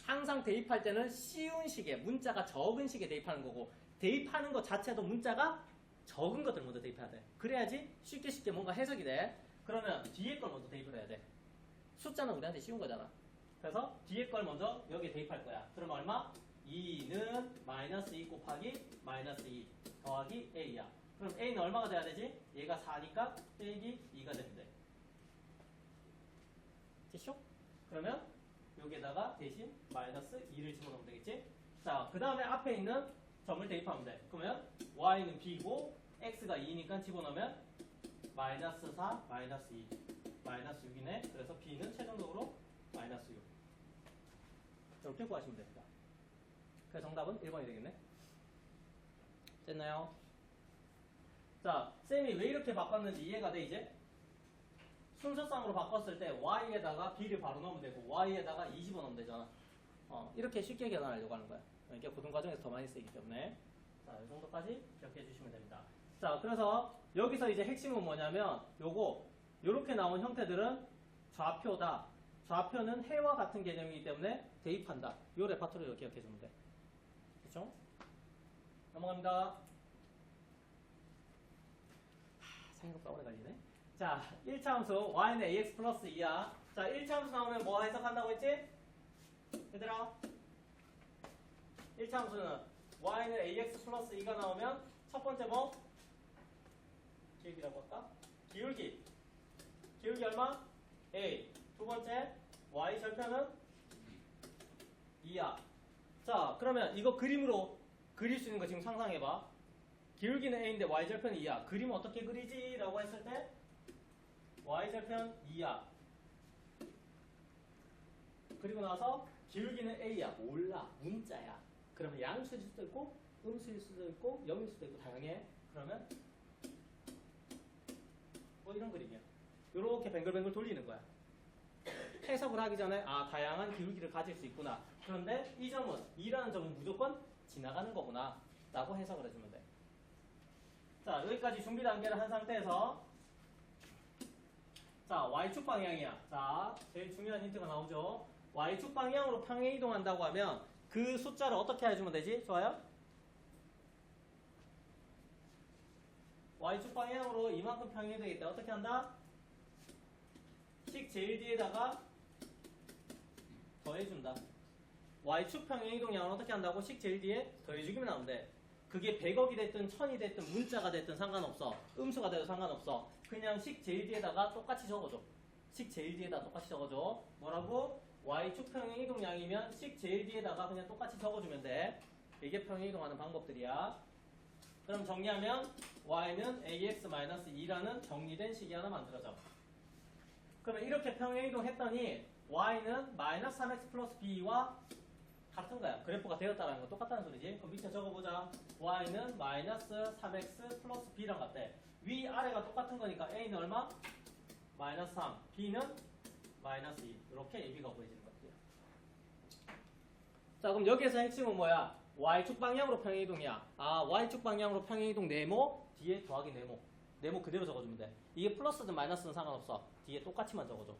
항상 대입할 때는 쉬운 식에 문자가 적은 식에 대입하는 거고 대입하는 것 자체도 문자가 적은 것들 먼저 대입해야 돼. 그래야지 쉽게 뭔가 해석이 돼. 그러면 뒤에 걸 먼저 대입을 해야 돼. 숫자는 우리한테 쉬운 거잖아. 그래서 뒤에 걸 먼저 여기에 대입할 거야. 그럼 얼마? 2는 마이너스 2 곱하기 마이너스 2 더하기 a야. 그럼 a는 얼마가 돼야 되지? 얘가 4니까 빼기 2가 되면 돼. 됐죠? 그러면 여기에다가 대신 마이너스 2를 집어넣으면 되겠지? 자, 그 다음에 앞에 있는 점을 대입하면 돼. 그러면 y는 b고 x가 2니까 집어넣으면 마이너스 4, 마이너스 2, 마이너스 6이네. 그래서 b는 최종적으로 마이너스 6. 이렇게 구하시면 됩니다. 그래서 정답은 1번이 되겠네. 됐나요? 자, 쌤이 왜 이렇게 바꿨는지 이해가 돼 이제? 순서상으로 바꿨을 때 y에다가 b를 바로 넣으면 되고 y에다가 2 집어넣으면 되잖아. 이렇게 쉽게 계산하려고 하는 거야. 이게 고등 과정에서 더 많이 쓰이기 때문에. 자, 이 정도까지 기억해 주시면 됩니다. 자, 그래서 여기서 이제 핵심은 뭐냐면 요렇게 나온 형태들은 좌표다. 좌표는 해와 같은 개념이기 때문에 대입한다. 요 레파토리를 기억해 주면 돼. 그렇죠? 넘어갑니다. 생각보다 오래 걸리네. 자, 1차 함수 y는 ax 플러스 2야. 자, 1차 함수 나오면 뭐 해석한다고 했지? 얘들아, 1차 함수는 y는 ax 플러스 2가 나오면 첫 번째 뭐? 기울기라고 할까? 기울기. 기울기 얼마? a. 두 번째 y 절편은 2야. 자, 그러면 이거 그림으로 그릴 수 있는 거 지금 상상해봐. 기울기는 a인데 y 절편은 2야. 그림 어떻게 그리지? 라고 했을 때 y절편 2야. 그리고 나서 기울기는 a야. 몰라. 문자야. 그러면 양수일 수도 있고 음수일 수도 있고 0일 수도 있고 다양해. 그러면 뭐 이런 그림이야. 요렇게 뱅글뱅글 돌리는 거야. 해석을 하기 전에 다양한 기울기를 가질 수 있구나. 그런데 이 점은 2라는 점은 무조건 지나가는 거구나 라고 해석을 해주면 돼. 자, 여기까지 준비 단계를 한 상태에서 자, y축 방향이야. 자, 제일 중요한 힌트가 나오죠. y축 방향으로 평행 이동한다고 하면 그 숫자를 어떻게 해주면 되지? 좋아요? y축 방향으로 이만큼 평행이 되겠다. 어떻게 한다? 식 제일 뒤에다가 더해준다. y축 평행 이동량을 어떻게 한다고? 식 제일 뒤에 더해주기만 하면 돼. 그게 100억이 됐든 1000이 됐든 문자가 됐든 상관없어. 음수가 돼도 상관없어. 그냥 식 제일 뒤에다가 똑같이 적어줘. 식 제일 뒤에다 똑같이 적어줘. 뭐라고? y축 평행 이동량이면 식 제일 뒤에다가 그냥 똑같이 적어주면 돼. 이게 평행 이동하는 방법들이야. 그럼 정리하면 y는 ax-2라는 정리된 식이 하나 만들어져. 그러면 이렇게 평행 이동했더니 y는 마이너스 3x 플러스 b와 같은 거야. 그래프가 되었다는 거 똑같다는 소리지. 그럼 밑에 적어보자. y는 마이너스 3x 플러스 b랑 같대. 위 아래가 똑같은 거니까 a는 얼마? 마이너스 3, b는 마이너스 2. 이렇게 AB가 보여지는 것들이야. 자, 그럼 여기에서 핵심은 뭐야? y축 방향으로 평행 이동이야. y축 방향으로 평행 이동 네모, 뒤에 더하기 네모. 네모 그대로 적어주면 돼. 이게 플러스든 마이너스든 상관없어. 뒤에 똑같이만 적어줘.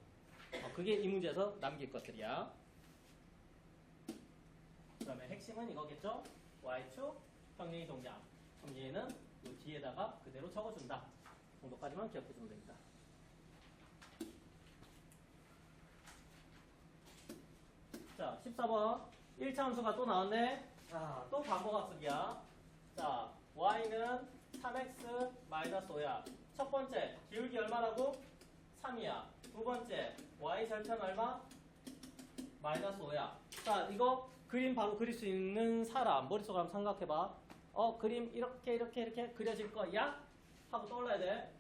그게 이 문제에서 남길 것들이야. 그러면 핵심은 이거겠죠? y축 평행 이동량. 그럼 얘는 이 뒤에다가 그대로 적어준다. 정도까지만 기억해주면 됩니다. 자, 14번. 1차 함수가 또 나왔네. 자, 또 반복학습이야. 자, y는 3x 5야. 첫 번째, 기울기 얼마라고? 3이야. 두 번째, y 절편 얼마? 마이너스 5야. 자, 이거 그림 바로 그릴 수 있는 사람 머릿속으로 한번 생각해봐. 그림 이렇게 그려질 거야? 하고 떠올라야 돼.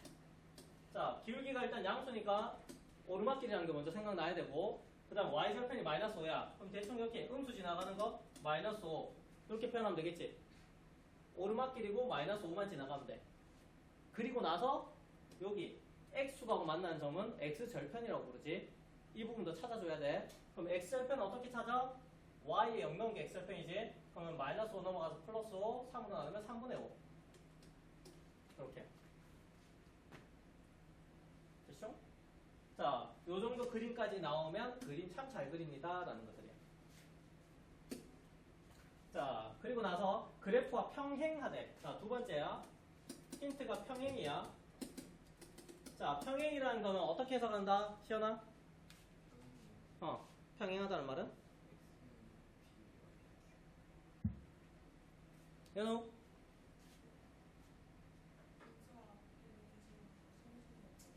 자, 기울기가 일단 양수니까 오르막길이라는 게 먼저 생각나야 되고, 그 다음 y절편이 마이너스 5야. 그럼 대충 이렇게 음수 지나가는 거 마이너스 5 이렇게 표현하면 되겠지. 오르막길이고 마이너스 5만 지나가면 돼. 그리고 나서 여기 x축하고 만나는 점은 x절편이라고 부르지. 이 부분도 찾아줘야 돼. 그럼 x절편은 어떻게 찾아? y에 0 넣은 게 x절편이지. 그러면 마이너스 5 넘어가서 플러스 5, 3으로 나누면 3분의 5. 이렇게. 됐죠? 자, 요 정도 그림까지 나오면 그림 참 잘 그립니다. 라는 것들이야. 자, 그리고 나서 그래프와 평행하대. 자, 두 번째야. 힌트가 평행이야. 자, 평행이라는 거는 어떻게 해석한다? 시연아? 평행하다는 말은? 연우?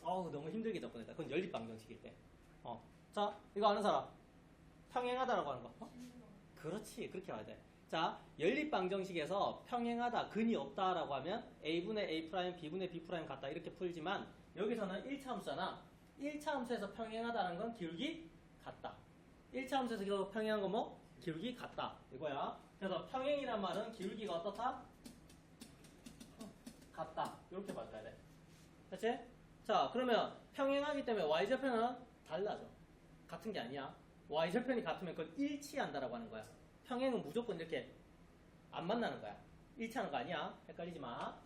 너무 힘들게 접근했다. 그건 연립방정식일 때. 자, 이거 아는 사람? 평행하다라고 하는 거. 그렇지. 그렇게 해야 돼. 자, 연립방정식에서 평행하다, 근이 없다라고 하면 a분의 a', b분의 b' 같다 이렇게 풀지만 여기서는 1차 함수잖아. 1차 함수에서 평행하다는 건 기울기 같다. 1차 함수에서 평행한 건 뭐? 기울기 같다. 이거야. 그래서 평행이란 말은 기울기가 어떻다? 같다. 이렇게 봐줘야 돼. 그렇지? 자, 그러면 평행하기 때문에 y절편은 달라져. 같은 게 아니야. y절편이 같으면 그걸 일치한다라고 하는 거야. 평행은 무조건 이렇게 안 만나는 거야. 일치하는 거 아니야. 헷갈리지 마.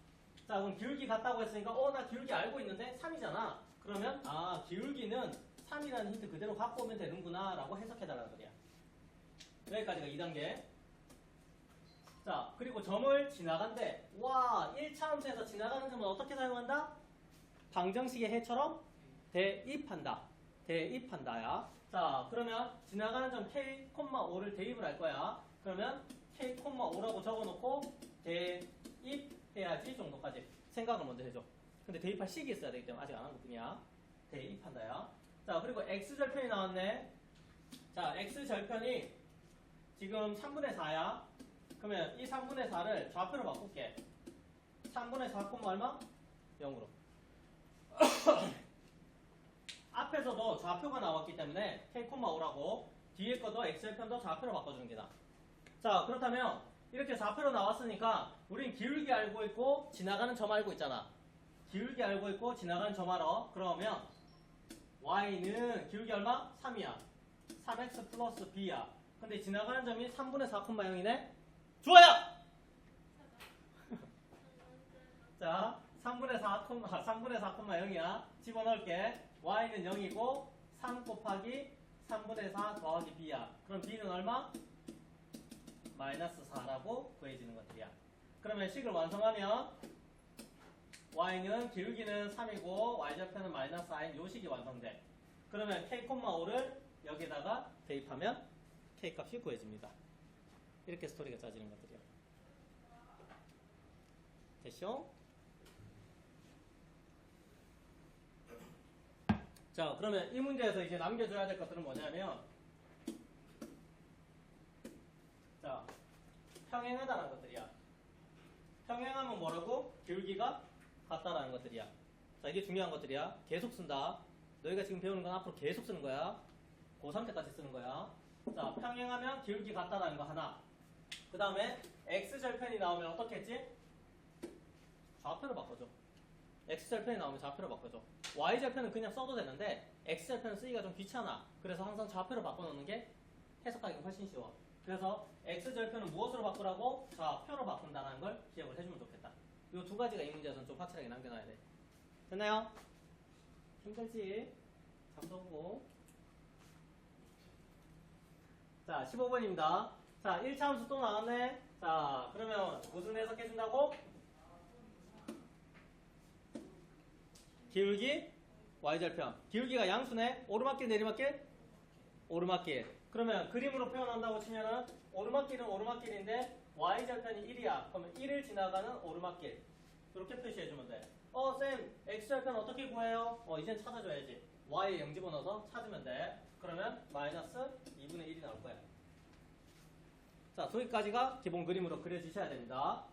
자, 그럼 기울기 같다고 했으니까 나 기울기 알고 있는데 3이잖아. 그러면 기울기는 3이라는 힌트 그대로 갖고 오면 되는구나 라고 해석해달라는 거야. 여기까지가 2단계. 자, 그리고 점을 지나간대. 1차 함수에서 지나가는 점은 어떻게 사용한다? 방정식의 해처럼 대입한다. 대입한다야. 자, 그러면 지나가는 점 k,5를 대입을 할 거야. 그러면 k,5라고 적어놓고 대입해야지 정도까지 생각을 먼저 해줘. 근데 대입할 식이 있어야 되기 때문에 아직 안 한 것뿐이야. 대입한다야. 자, 그리고 x절편이 나왔네. 자, x절편이 지금 3분의 4야. 그러면 이 3분의 4를 좌표로 바꿀게. 3분의 4, 얼마? 0으로. 앞에서도 좌표가 나왔기 때문에 k,5라고 뒤에 것도 x절편도 좌표로 바꿔주는 게다. 자, 그렇다면 이렇게 좌표로 나왔으니까 우린 기울기 알고 있고 지나가는 점 알고 있잖아. 기울기 알고 있고 지나가는 점 알아. 그러면 y는 기울기 얼마? 3이야. 3x 플러스 b야. 근데 지나가는 점이 3분의 4,0이네? 좋아요! 자, 3분의 4,0이야. 집어넣을게. y는 0이고 3 곱하기 3분의 4 더하기 b야. 그럼 b는 얼마? 마이너스 4라고 구해지는 것들이야. 그러면 식을 완성하면 y는 기울기는 3이고 y절편은 마이너스 4인 요 식이 완성돼. 그러면 k,5를 여기다가 대입하면 k값이 구해집니다. 이렇게 스토리가 짜지는 것들이야. 됐죠? 자, 그러면 이 문제에서 이제 남겨줘야 될 것들은 뭐냐면, 자, 평행하다라는 것들이야. 평행하면 뭐라고? 기울기가 같다라는 것들이야. 자, 이게 중요한 것들이야. 계속 쓴다. 너희가 지금 배우는 건 앞으로 계속 쓰는 거야. 고3 때까지 쓰는 거야. 자, 평행하면 기울기 같다라는 거 하나. 그 다음에 x절편이 나오면 어떻게 했지? 좌표로 바꿔줘. x절편이 나오면 좌표로 바꿔줘. y절편은 그냥 써도 되는데 x절편은 쓰기가 좀 귀찮아. 그래서 항상 좌표로 바꿔놓는 게 해석하기가 훨씬 쉬워. 그래서 x절편은 무엇으로 바꾸라고? 좌표로 바꾼다는 걸 기억을 해주면 좋겠다. 이 두 가지가 이 문제에서는 좀 확실하게 남겨놔야 돼. 됐나요? 힘들지? 잠도 보고. 자, 15번입니다. 자, 1차 함수 또 나왔네. 자, 그러면 무슨 해석해준다고? 기울기 y절편. 기울기가 양수네. 오르막길 내리막길? 오르막길. 그러면 그림으로 표현한다고 치면은 오르막길은 오르막길인데 y절편이 1이야. 그러면 1을 지나가는 오르막길. 이렇게 표시해주면 돼. 쌤, x절편 어떻게 구해요? 이젠 찾아줘야지. y에 0 집어넣어서 찾으면 돼. 그러면 마이너스 2분의 2분의 1이 나올 거야. 자, 저기까지가 기본 그림으로 그려주셔야 됩니다.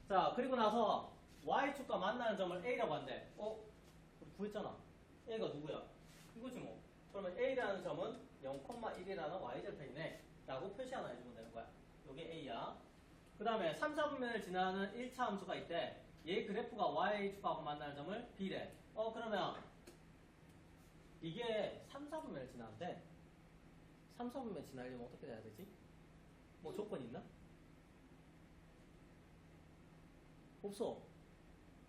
자, 그리고 나서 y축과 만나는 점을 a라고 한대. 우리 구했잖아. a가 누구야? 이거지 뭐. 그러면 a라는 점은 0,1이라는 y절편이네 라고 표시 하나 해주면 되는 거야. 요게 a야. 그 다음에 3, 4분면을 지나는 1차 함수가 있대. 얘 그래프가 y축하고 만나는 점을 b래. 그러면 이게 3, 4분면을 지나는데 3, 4분면 지나려면 어떻게 돼야 되지? 뭐 조건 있나? 없어.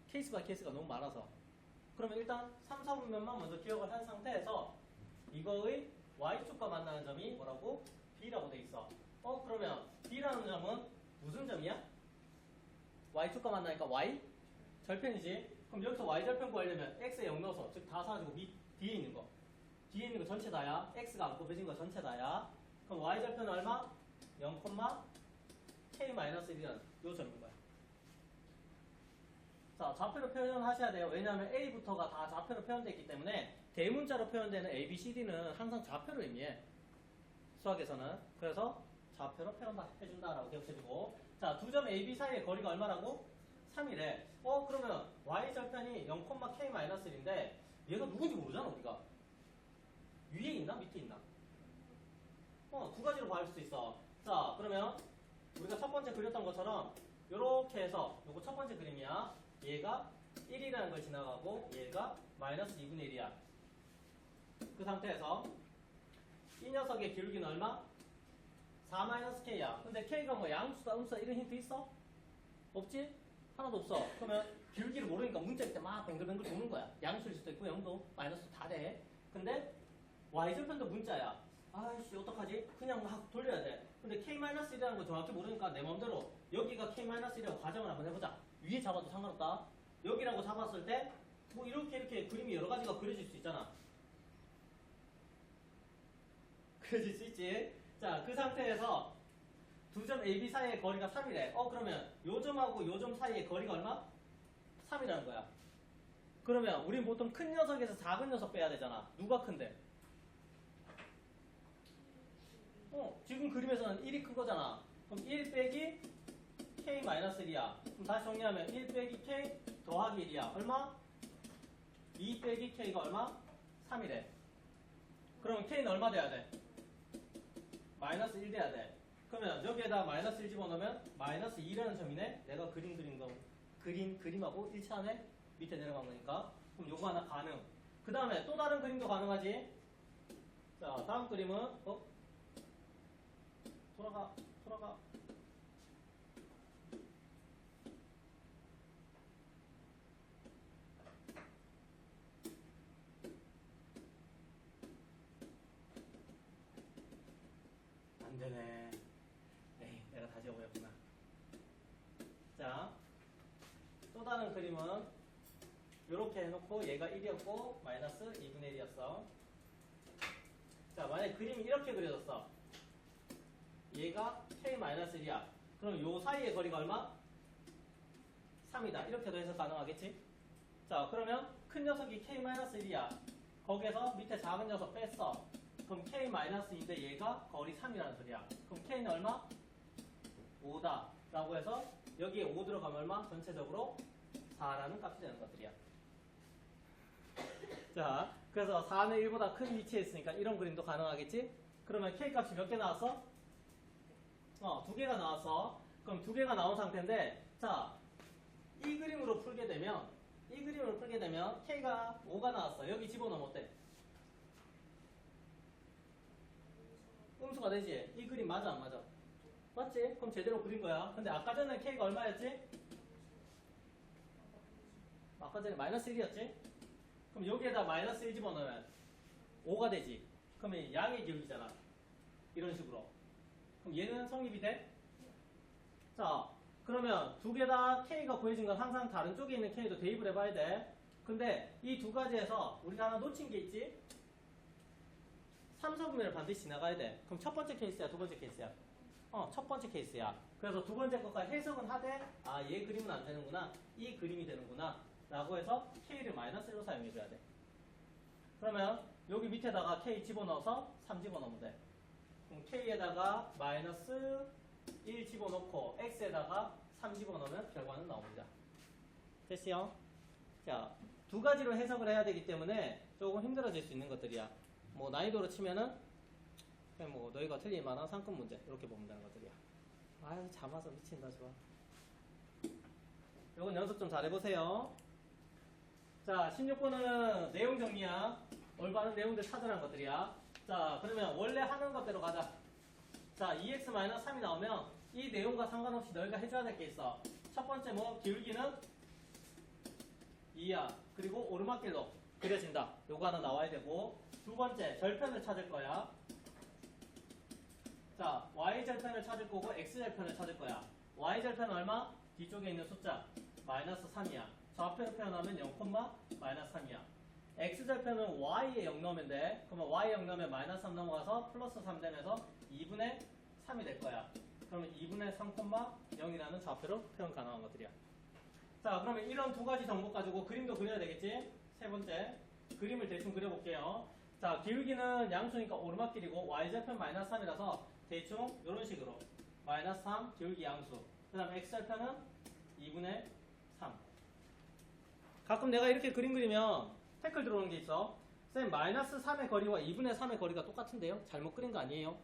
케이스 바이 케이스가 너무 많아서. 그러면 일단 3, 4분면만 먼저 기억을 한 상태에서 이거의 y축과 만나는 점이 뭐라고? b라고 돼 있어. 그러면 b라는 점은 무슨 점이야? y축과 만나니까 y? 절편이지. 그럼 여기서 y절편 구하려면 x에 0 넣어서 즉 다 사라지고 뒤에 있는 거. 뒤에 있는 거 전체 다야. x가 안 곱해진 거 전체 다야. 그럼 y절편은 얼마? 0,k-1이라는 요 점인 거야. 자, 좌표로 표현하셔야 돼요. 왜냐하면 A부터가 다 좌표로 표현되어 있기 때문에 대문자로 표현되는 A, B, C, D는 항상 좌표를 의미해. 수학에서는. 그래서 좌표로 표현해준다라고 기억해주고. 자, 두 점 A, B 사이의 거리가 얼마라고? 3이래. 그러면 Y절편이 0,k-1인데 얘가 누군지 모르잖아, 우리가. 위에 있나? 밑에 있나? 두 가지로 봐줄 수 있어. 자, 그러면 우리가 첫 번째 그렸던 것처럼 이렇게 해서 요거 첫 번째 그림이야. 얘가 1이라는 걸 지나가고 얘가 마이너스 2분의 1이야. 그 상태에서 이 녀석의 기울기는 얼마? 4-k야. 근데 k가 뭐 양수다, 음수다 이런 힌트 있어? 없지? 하나도 없어. 그러면 기울기를 모르니까 문자일 때 막 뱅글뱅글 도는 거야. 양수일 수도 있고 0도, 마이너스 다 돼. 근데 y절편도 문자야. 아이씨 어떡하지? 그냥 막 돌려야 돼. 근데 k-1이라는 거 정확히 모르니까 내 맘대로 여기가 k-1이라고 가정을 한번 해보자. 위에 잡아도 상관없다. 여기라고 잡았을 때 뭐 이렇게 그림이 여러 가지가 그려질 수 있잖아. 그려질 수 있지. 자, 그 상태에서 두 점 A, B 사이의 거리가 3이래. 그러면 요 점하고 요 점 사이의 거리가 얼마? 3이라는 거야. 그러면 우린 보통 큰 녀석에서 작은 녀석 빼야 되잖아. 누가 큰데? 지금 그림에서는 1이 큰 거잖아. 그럼 1 빼기 k-1이야. 그럼 다시 정리하면 1 빼기 k 더하기 1이야. 얼마? 2 빼기 k가 얼마? 3이래. 그러면 k는 얼마 돼야 돼? 마이너스 1 돼야 돼. 그러면 여기에다 마이너스 1 집어넣으면 마이너스 2라는 점이네. 내가 그림하고 1차 안에 밑에 내려간 거니까. 그럼 요거 하나 가능. 그 다음에 또 다른 그림도 가능하지. 자, 다음 그림은 돌아가. 안 되네. 에이, 내가 다시 해보였구나. 자, 또 다른 그림은 이렇게 해놓고 얘가 1이었고 마이너스 2분의 1이었어. 자, 만약에 그림이 이렇게 그려졌어. 얘가 k-1이야. 그럼 요 사이의 거리가 얼마? 3이다. 이렇게도 해서 가능하겠지? 자, 그러면 큰 녀석이 k-1이야. 거기에서 밑에 작은 녀석 뺐어. 그럼 k-2인데 얘가 거리 3이라는 소리야. 그럼 k는 얼마? 5다. 라고 해서 여기에 5 들어가면 얼마? 전체적으로 4라는 값이 되는 것들이야. 자, 그래서 4는 1보다 큰 위치에 있으니까 이런 그림도 가능하겠지? 그러면 k 값이 몇 개 나왔어? 2개가 나왔어. 그럼 2개가 나온 상태인데, 자, 이 그림으로 풀게 되면 k가 5가 나왔어. 여기 집어넣으면 어때? 음수가 되지? 이 그림 맞아 안 맞아? 맞지? 그럼 제대로 그린 거야. 근데 아까 전에 k가 얼마였지? 아까 전에 마이너스 1이었지? 그럼 여기에다 마이너스 1 집어넣으면 5가 되지? 그러면 양의 기울기잖아. 이런 식으로. 그럼 얘는 성립이 돼? 자, 그러면 두 개 다 k가 구해진 건 항상 다른 쪽에 있는 k도 대입을 해봐야 돼. 근데 이 두 가지에서 우리가 하나 놓친 게 있지? 3, 4분면을 반드시 지나가야 돼. 그럼 첫 번째 케이스야, 두 번째 케이스야? 첫 번째 케이스야. 그래서 두 번째 것까지 해석은 하되, 얘 그림은 안 되는구나. 이 그림이 되는구나. 라고 해서 k를 마이너스 1로 사용해줘야 돼. 그러면 여기 밑에다가 k 집어넣어서 3 집어넣으면 돼. 그럼 k에다가 마이너스 1 집어넣고 x에다가 3 집어넣으면 결과는 나옵니다. 됐어요? 자, 두 가지로 해석을 해야 되기 때문에 조금 힘들어질 수 있는 것들이야. 뭐 난이도로 치면은 그냥 뭐 너희가 틀릴 만한 상권 문제 이렇게 보면 되는 것들이야. 아유 잠아서 미친다 좋아. 요건 연습 좀 잘 해보세요. 자, 16번은 내용 정리야. 올바른 내용들 찾으라는 것들이야. 자, 그러면 원래 하는 것대로 가자. 자, 2x-3이 나오면 이 내용과 상관없이 너희가 해줘야 될 게 있어. 첫 번째 뭐 기울기는 2야. 그리고 오르막길로 그려진다. 요거 하나 나와야 되고, 두 번째 절편을 찾을 거야. 자, y절편을 찾을 거고 x절편을 찾을 거야. y절편은 얼마? 뒤쪽에 있는 숫자 마이너스 3이야. 좌표로 표현하면 0, 마이너스 3이야. x절편은 y에 0 넣으면 돼. 그러면 y에 0 넣으면 마이너스 3 넘어가서 플러스 3 되면서 2분의 3이 될 거야. 그러면 2분의 3, 0이라는 좌표로 표현 가능한 것들이야. 자, 그러면 이런 두 가지 정보 가지고 그림도 그려야 되겠지? 세 번째 그림을 대충 그려볼게요. 자, 기울기는 양수니까 오르막길이고 y절편 마이너스 3이라서 대충 이런 식으로 마이너스 3 기울기 양수, 그 다음에 x절편은 2분의 3. 가끔 내가 이렇게 그림 그리면 태클 들어오는 게 있어. 쌤, 마이너스 3의 거리와 2분의 3의 거리가 똑같은데요? 잘못 그린 거 아니에요?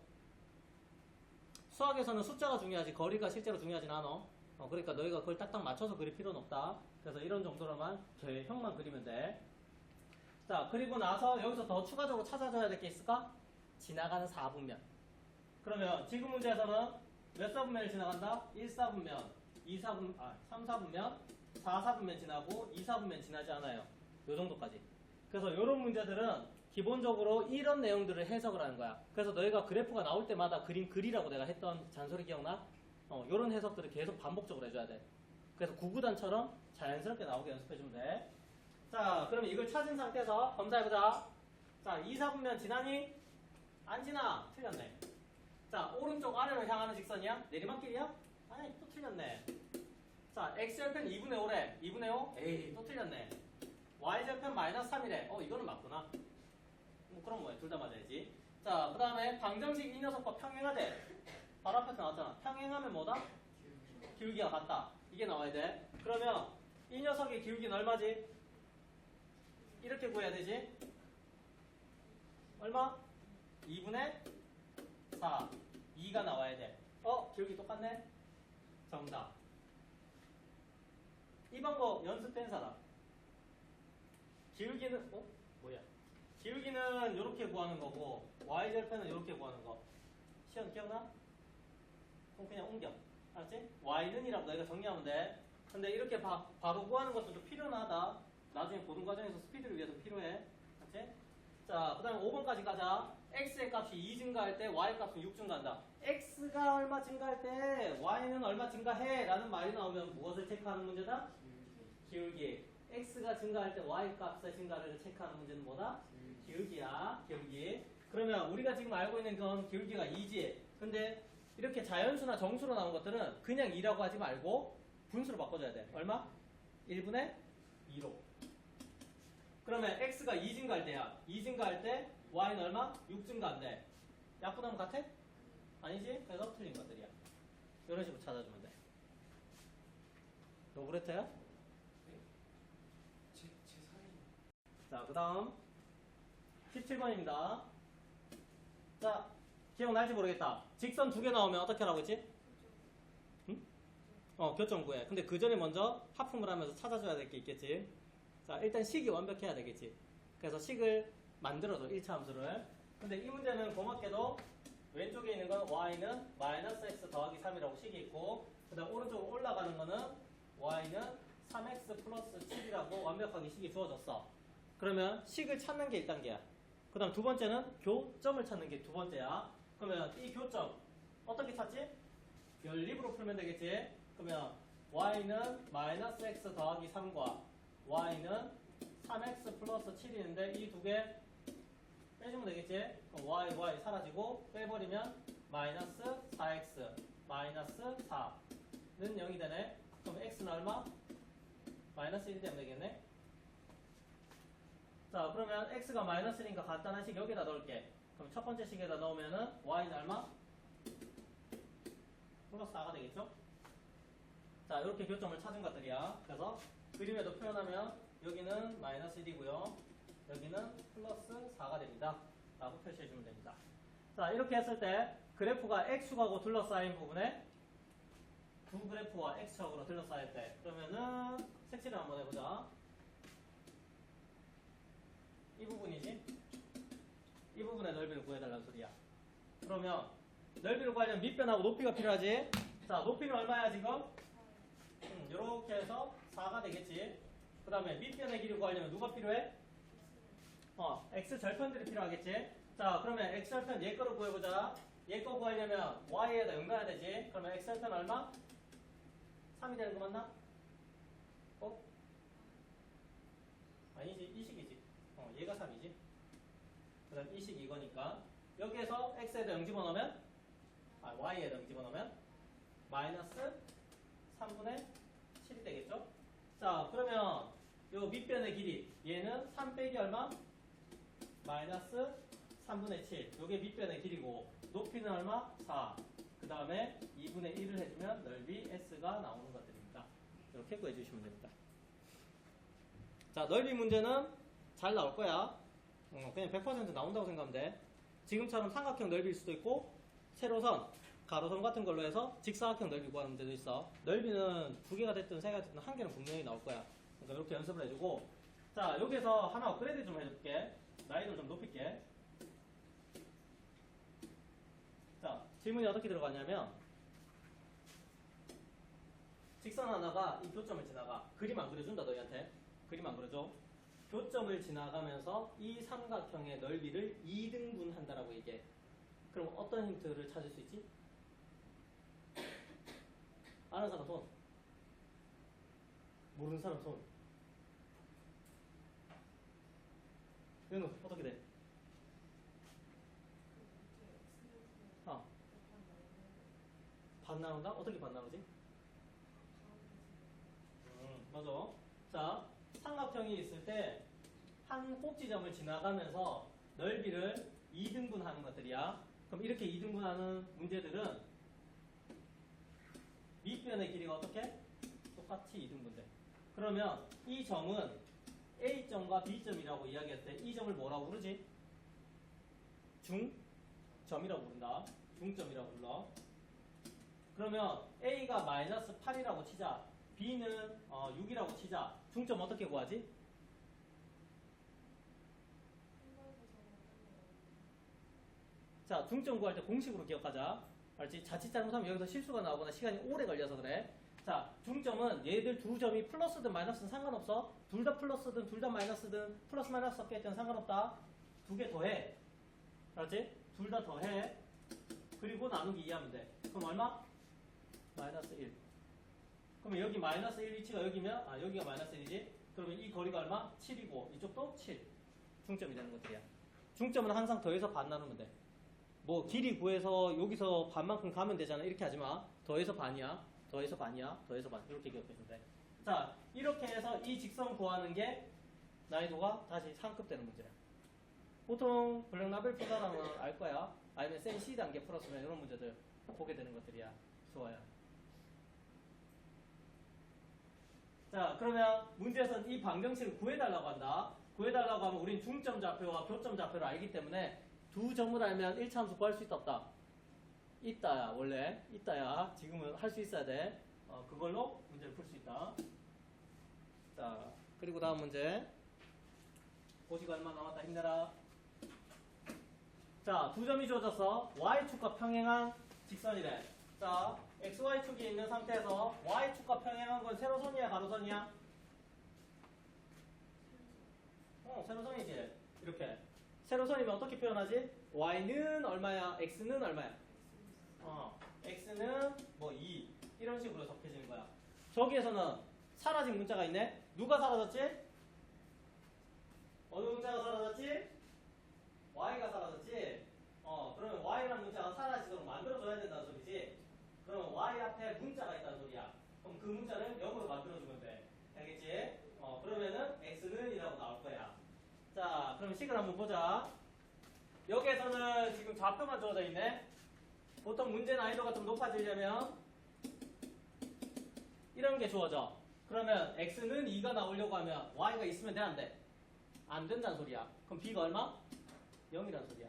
수학에서는 숫자가 중요하지 거리가 실제로 중요하진 않아. 그러니까 너희가 그걸 딱딱 맞춰서 그릴 필요는 없다. 그래서 이런 정도로만 계획형만 그리면 돼. 자, 그리고 나서 여기서 더 추가적으로 찾아줘야 될 게 있을까? 지나가는 4분면. 그러면 지금 문제에서는 몇 사분면을 지나간다? 1사분면, 3, 4분면, 4, 4분면 지나고 2, 4분면 지나지 않아요. 요 정도까지. 그래서 이런 문제들은 기본적으로 이런 내용들을 해석을 하는 거야. 그래서 너희가 그래프가 나올 때마다 그림 그리라고 내가 했던 잔소리 기억나? 이런 해석들을 계속 반복적으로 해줘야 돼. 그래서 구구단처럼 자연스럽게 나오게 연습해주면 돼. 자, 그러면 이걸 찾은 상태에서 검사해보자. 자, 2, 4분면 지나니? 안 지나. 틀렸네. 자, 오른쪽 아래로 향하는 직선이야? 내리막길이야? 아니, 또 틀렸네. 자, x절편 2분의 5래. 2분의 5? 에이, 또 틀렸네. y절편 마이너스 3이래. 이거는 맞구나. 뭐 그럼 뭐야, 둘 다 맞아야지. 자, 그 다음에 방정식 이 녀석과 평행하대. 바로 앞에서 나왔잖아. 평행하면 뭐다? 기울기가 같다. 이게 나와야 돼. 그러면 이 녀석의 기울기는 얼마지? 이렇게 구해야 되지. 얼마? 2분의 4. 2가 나와야 돼. 기울기 똑같네? 정답. 이 방법 연습된 사람. 기울기는, 뭐야? 기울기는 이렇게 구하는 거고, y절편은 이렇게 구하는 거. 시험 기억나? 그럼 그냥 옮겨. 알았지? y는 이라고 너희가 정리하면 돼. 근데 이렇게 바로 구하는 것도 좀 필요는 하다. 나중에 보는 과정에서 스피드를 위해서 필요해. 알았지? 자, 그 다음에 5번까지 가자. x의 값이 2 증가할 때 y 값은 6 증가한다. x가 얼마 증가할 때 y는 얼마 증가해? 라는 말이 나오면 무엇을 체크하는 문제다? 기울기. x가 증가할 때 y 값의 증가를 체크하는 문제는 뭐다? 기울기야. 기울기. 그러면 우리가 지금 알고 있는 건 기울기가 2지. 근데 이렇게 자연수나 정수로 나온 것들은 그냥 2라고 하지 말고 분수로 바꿔줘야 돼. 얼마? 1분의 2로. 그러면 x가 2 증가할 때야. 2 증가할 때 y는 얼마? 6 증가한대. 약분하면 같아? 아니지? 그래서 틀린 것들이야. 이런 식으로 찾아주면 돼. 로브레터야? 자, 그 다음 17번입니다. 자, 기억날지 모르겠다. 직선 두 개 나오면 어떻게 하라고 했지? 응? 교점 구해. 근데 그 전에 먼저 하품을 하면서 찾아줘야 될 게 있겠지. 자, 일단 식이 완벽해야 되겠지. 그래서 식을 만들어줘, 1차 함수를. 근데 이 문제는 고맙게도 왼쪽에 있는 건 y는 마이너스 x 더하기 3이라고 식이 있고, 그 다음 오른쪽으로 올라가는 거는 y는 3x 플러스 7이라고 완벽하게 식이 주어졌어. 그러면 식을 찾는 게 1단계야. 그 다음 두 번째는 교점을 찾는 게 두 번째야. 그러면 이 교점 어떻게 찾지? 연립으로 풀면 되겠지. 그러면 y는 마이너스 x 더하기 3과 y는 3x 플러스 7이 있는데 이 두 개 빼주면 되겠지. 그럼 y 사라지고 빼버리면 마이너스 4x 마이너스 4는 0이 되네. 그럼 x는 얼마? 마이너스 1이 되면 되겠네. 자, 그러면 x가 마이너스니까 간단한 식 여기다 넣을게. 그럼 첫 번째 식에다 넣으면은 y는 얼마? 플러스 4가 되겠죠? 자, 이렇게 교점을 찾은 것들이야. 그래서 그림에도 표현하면 여기는 마이너스 1이고요. 여기는 플러스 4가 됩니다. 라고 표시해주면 됩니다. 자, 이렇게 했을 때 그래프가 x축하고 둘러싸인 부분에 두 그래프와 x축으로 둘러싸일 때 그러면은 색칠을 한번 해보자. 이 부분이지? 이 부분의 넓이를 구해달라는 소리야. 그러면 넓이를 구하려면 밑변하고 높이가 필요하지? 자, 높이는 얼마야 지금? 이렇게 해서 4가 되겠지. 그 다음에 밑변의 길이 구하려면 누가 필요해? x 절편들이 필요하겠지. 자, 그러면 x 절편 얘 거를 구해보자. 얘 거 구하려면 y에다 0 넣어야 되지. 그러면 x 절편 얼마? 3이 되는 거 맞나? 아니지, 이 식이지. 얘가 3이지. 그 다음 이 식이 이거니까 여기에서 x에다 0 집어넣으면 y에다 0 집어넣으면 마이너스 3분의 7이 되겠죠? 자, 그러면 요 밑변의 길이 얘는 3 빼기 얼마? 마이너스 3분의 7. 요게 밑변의 길이고 높이는 얼마? 4. 그 다음에 2분의 1을 해주면 넓이 S가 나오는 것들입니다. 이렇게 구해주시면 됩니다. 자, 넓이 문제는 잘 나올 거야. 그냥 100% 나온다고 생각하면 돼. 지금처럼 삼각형 넓이일 수도 있고 세로선, 가로선 같은 걸로 해서 직사각형 넓이 구하는 문제도 있어. 넓이는 두 개가 됐든 세 개가 됐든 한 개는 분명히 나올 거야. 그러니까 이렇게 연습을 해주고, 자, 여기서 하나 업그레이드 좀 해줄게. 난이도 좀 높일게. 자, 질문이 어떻게 들어가냐면 직선 하나가 이 교점을 지나가. 그림 안 그려준다 너희한테. 그림 안 그려줘. 교점을 지나가면서 이 삼각형의 넓이를 2등분 한다라고 얘기해. 그럼 어떤 힌트를 찾을 수 있지? 아는 사람 손. 모르는 사람 손. 이건 어떻게 돼? 반 나눈다? 어떻게 반 나누지? 맞아. 자, 삼각형이 있을 때 한 꼭지점을 지나가면서 넓이를 2등분 하는 것들이야. 그럼 이렇게 2등분 하는 문제들은 밑변의 길이가 어떻게? 똑같이 2등분 돼. 그러면 이 점은 A점과 B점이라고 이야기할 때 이 점을 뭐라고 부르지? 중점이라고 부른다. 중점이라고 불러. 그러면 A가 마이너스 8이라고 치자. B는 6이라고 치자. 중점 어떻게 구하지? 자, 중점 구할 때 공식으로 기억하자. 알지? 자칫 잘못하면 여기서 실수가 나오거나 시간이 오래 걸려서 그래. 자, 중점은 얘들 두 점이 플러스든 마이너스든 상관없어. 둘 다 플러스든 둘 다 마이너스든 플러스 마이너스 섞여있든 상관없다. 두 개 더해. 알지? 둘 다 더해. 그리고 나누기 2하면 돼. 그럼 얼마? 마이너스 1. 그러면 여기 마이너스 1 위치가 여기면 여기가 마이너스 1이지. 그러면 이 거리가 얼마? 7이고 이쪽도 7. 중점이 되는 것들이야. 중점은 항상 더해서 반 나누면 돼. 뭐 길이 구해서 여기서 반만큼 가면 되잖아. 이렇게 하지 마. 더해서 반이야. 더해서 반이야. 더해서 반. 이렇게 기억해주면 돼. 자, 이렇게 해서 이 직선 구하는 게 난이도가 다시 상급 되는 문제야. 보통 블랙라벨 풀 사람은 알 거야. 아니면 센 C 단계 풀었으면 이런 문제들 보게 되는 것들이야. 좋아요. 자, 그러면 문제에서는 이 방정식을 구해달라고 한다. 구해달라고 하면 우린 중점 좌표와 교점 좌표를 알기 때문에 두 점을 알면 1차 함수 구할 수 있다 없다? 있다야. 원래 있다야. 지금은 할 수 있어야 돼. 그걸로 문제를 풀 수 있다. 자, 그리고 다음 문제. 고시가 얼마 남았다. 힘내라. 자, 두 점이 주어졌어. y축과 평행한 직선이래. 자, xy축이 있는 상태에서 y축과 평행한 건 세로선이야, 가로선이야? 세로선이지. 이렇게. 세로선이면 어떻게 표현하지? y는 얼마야? x는 얼마야? x는 뭐 2. 이런 식으로 적혀지는 거야. 저기에서는 사라진 문자가 있네? 누가 사라졌지? 어느 문자가 사라졌지? y가 사라졌지? 그러면 y라는 문자가 사라지도록 만들어줘야 된다는 소리지? 그러면 y 앞에 문자가 있다는 소리야. 그럼 그 문자는 0으로 만들어주면 돼. 알겠지? 그러면은 x는 이라고 나올 거야. 자, 한번 보자. 여기에서는 지금 좌표만 주어져 있네. 보통 문제 난이도가 좀 높아지려면 이런 게 주어져. 그러면 x는 2가 나오려고 하면 y가 있으면 돼, 안 돼? 안 된다는 소리야. 그럼 b가 얼마? 0이라는 소리야.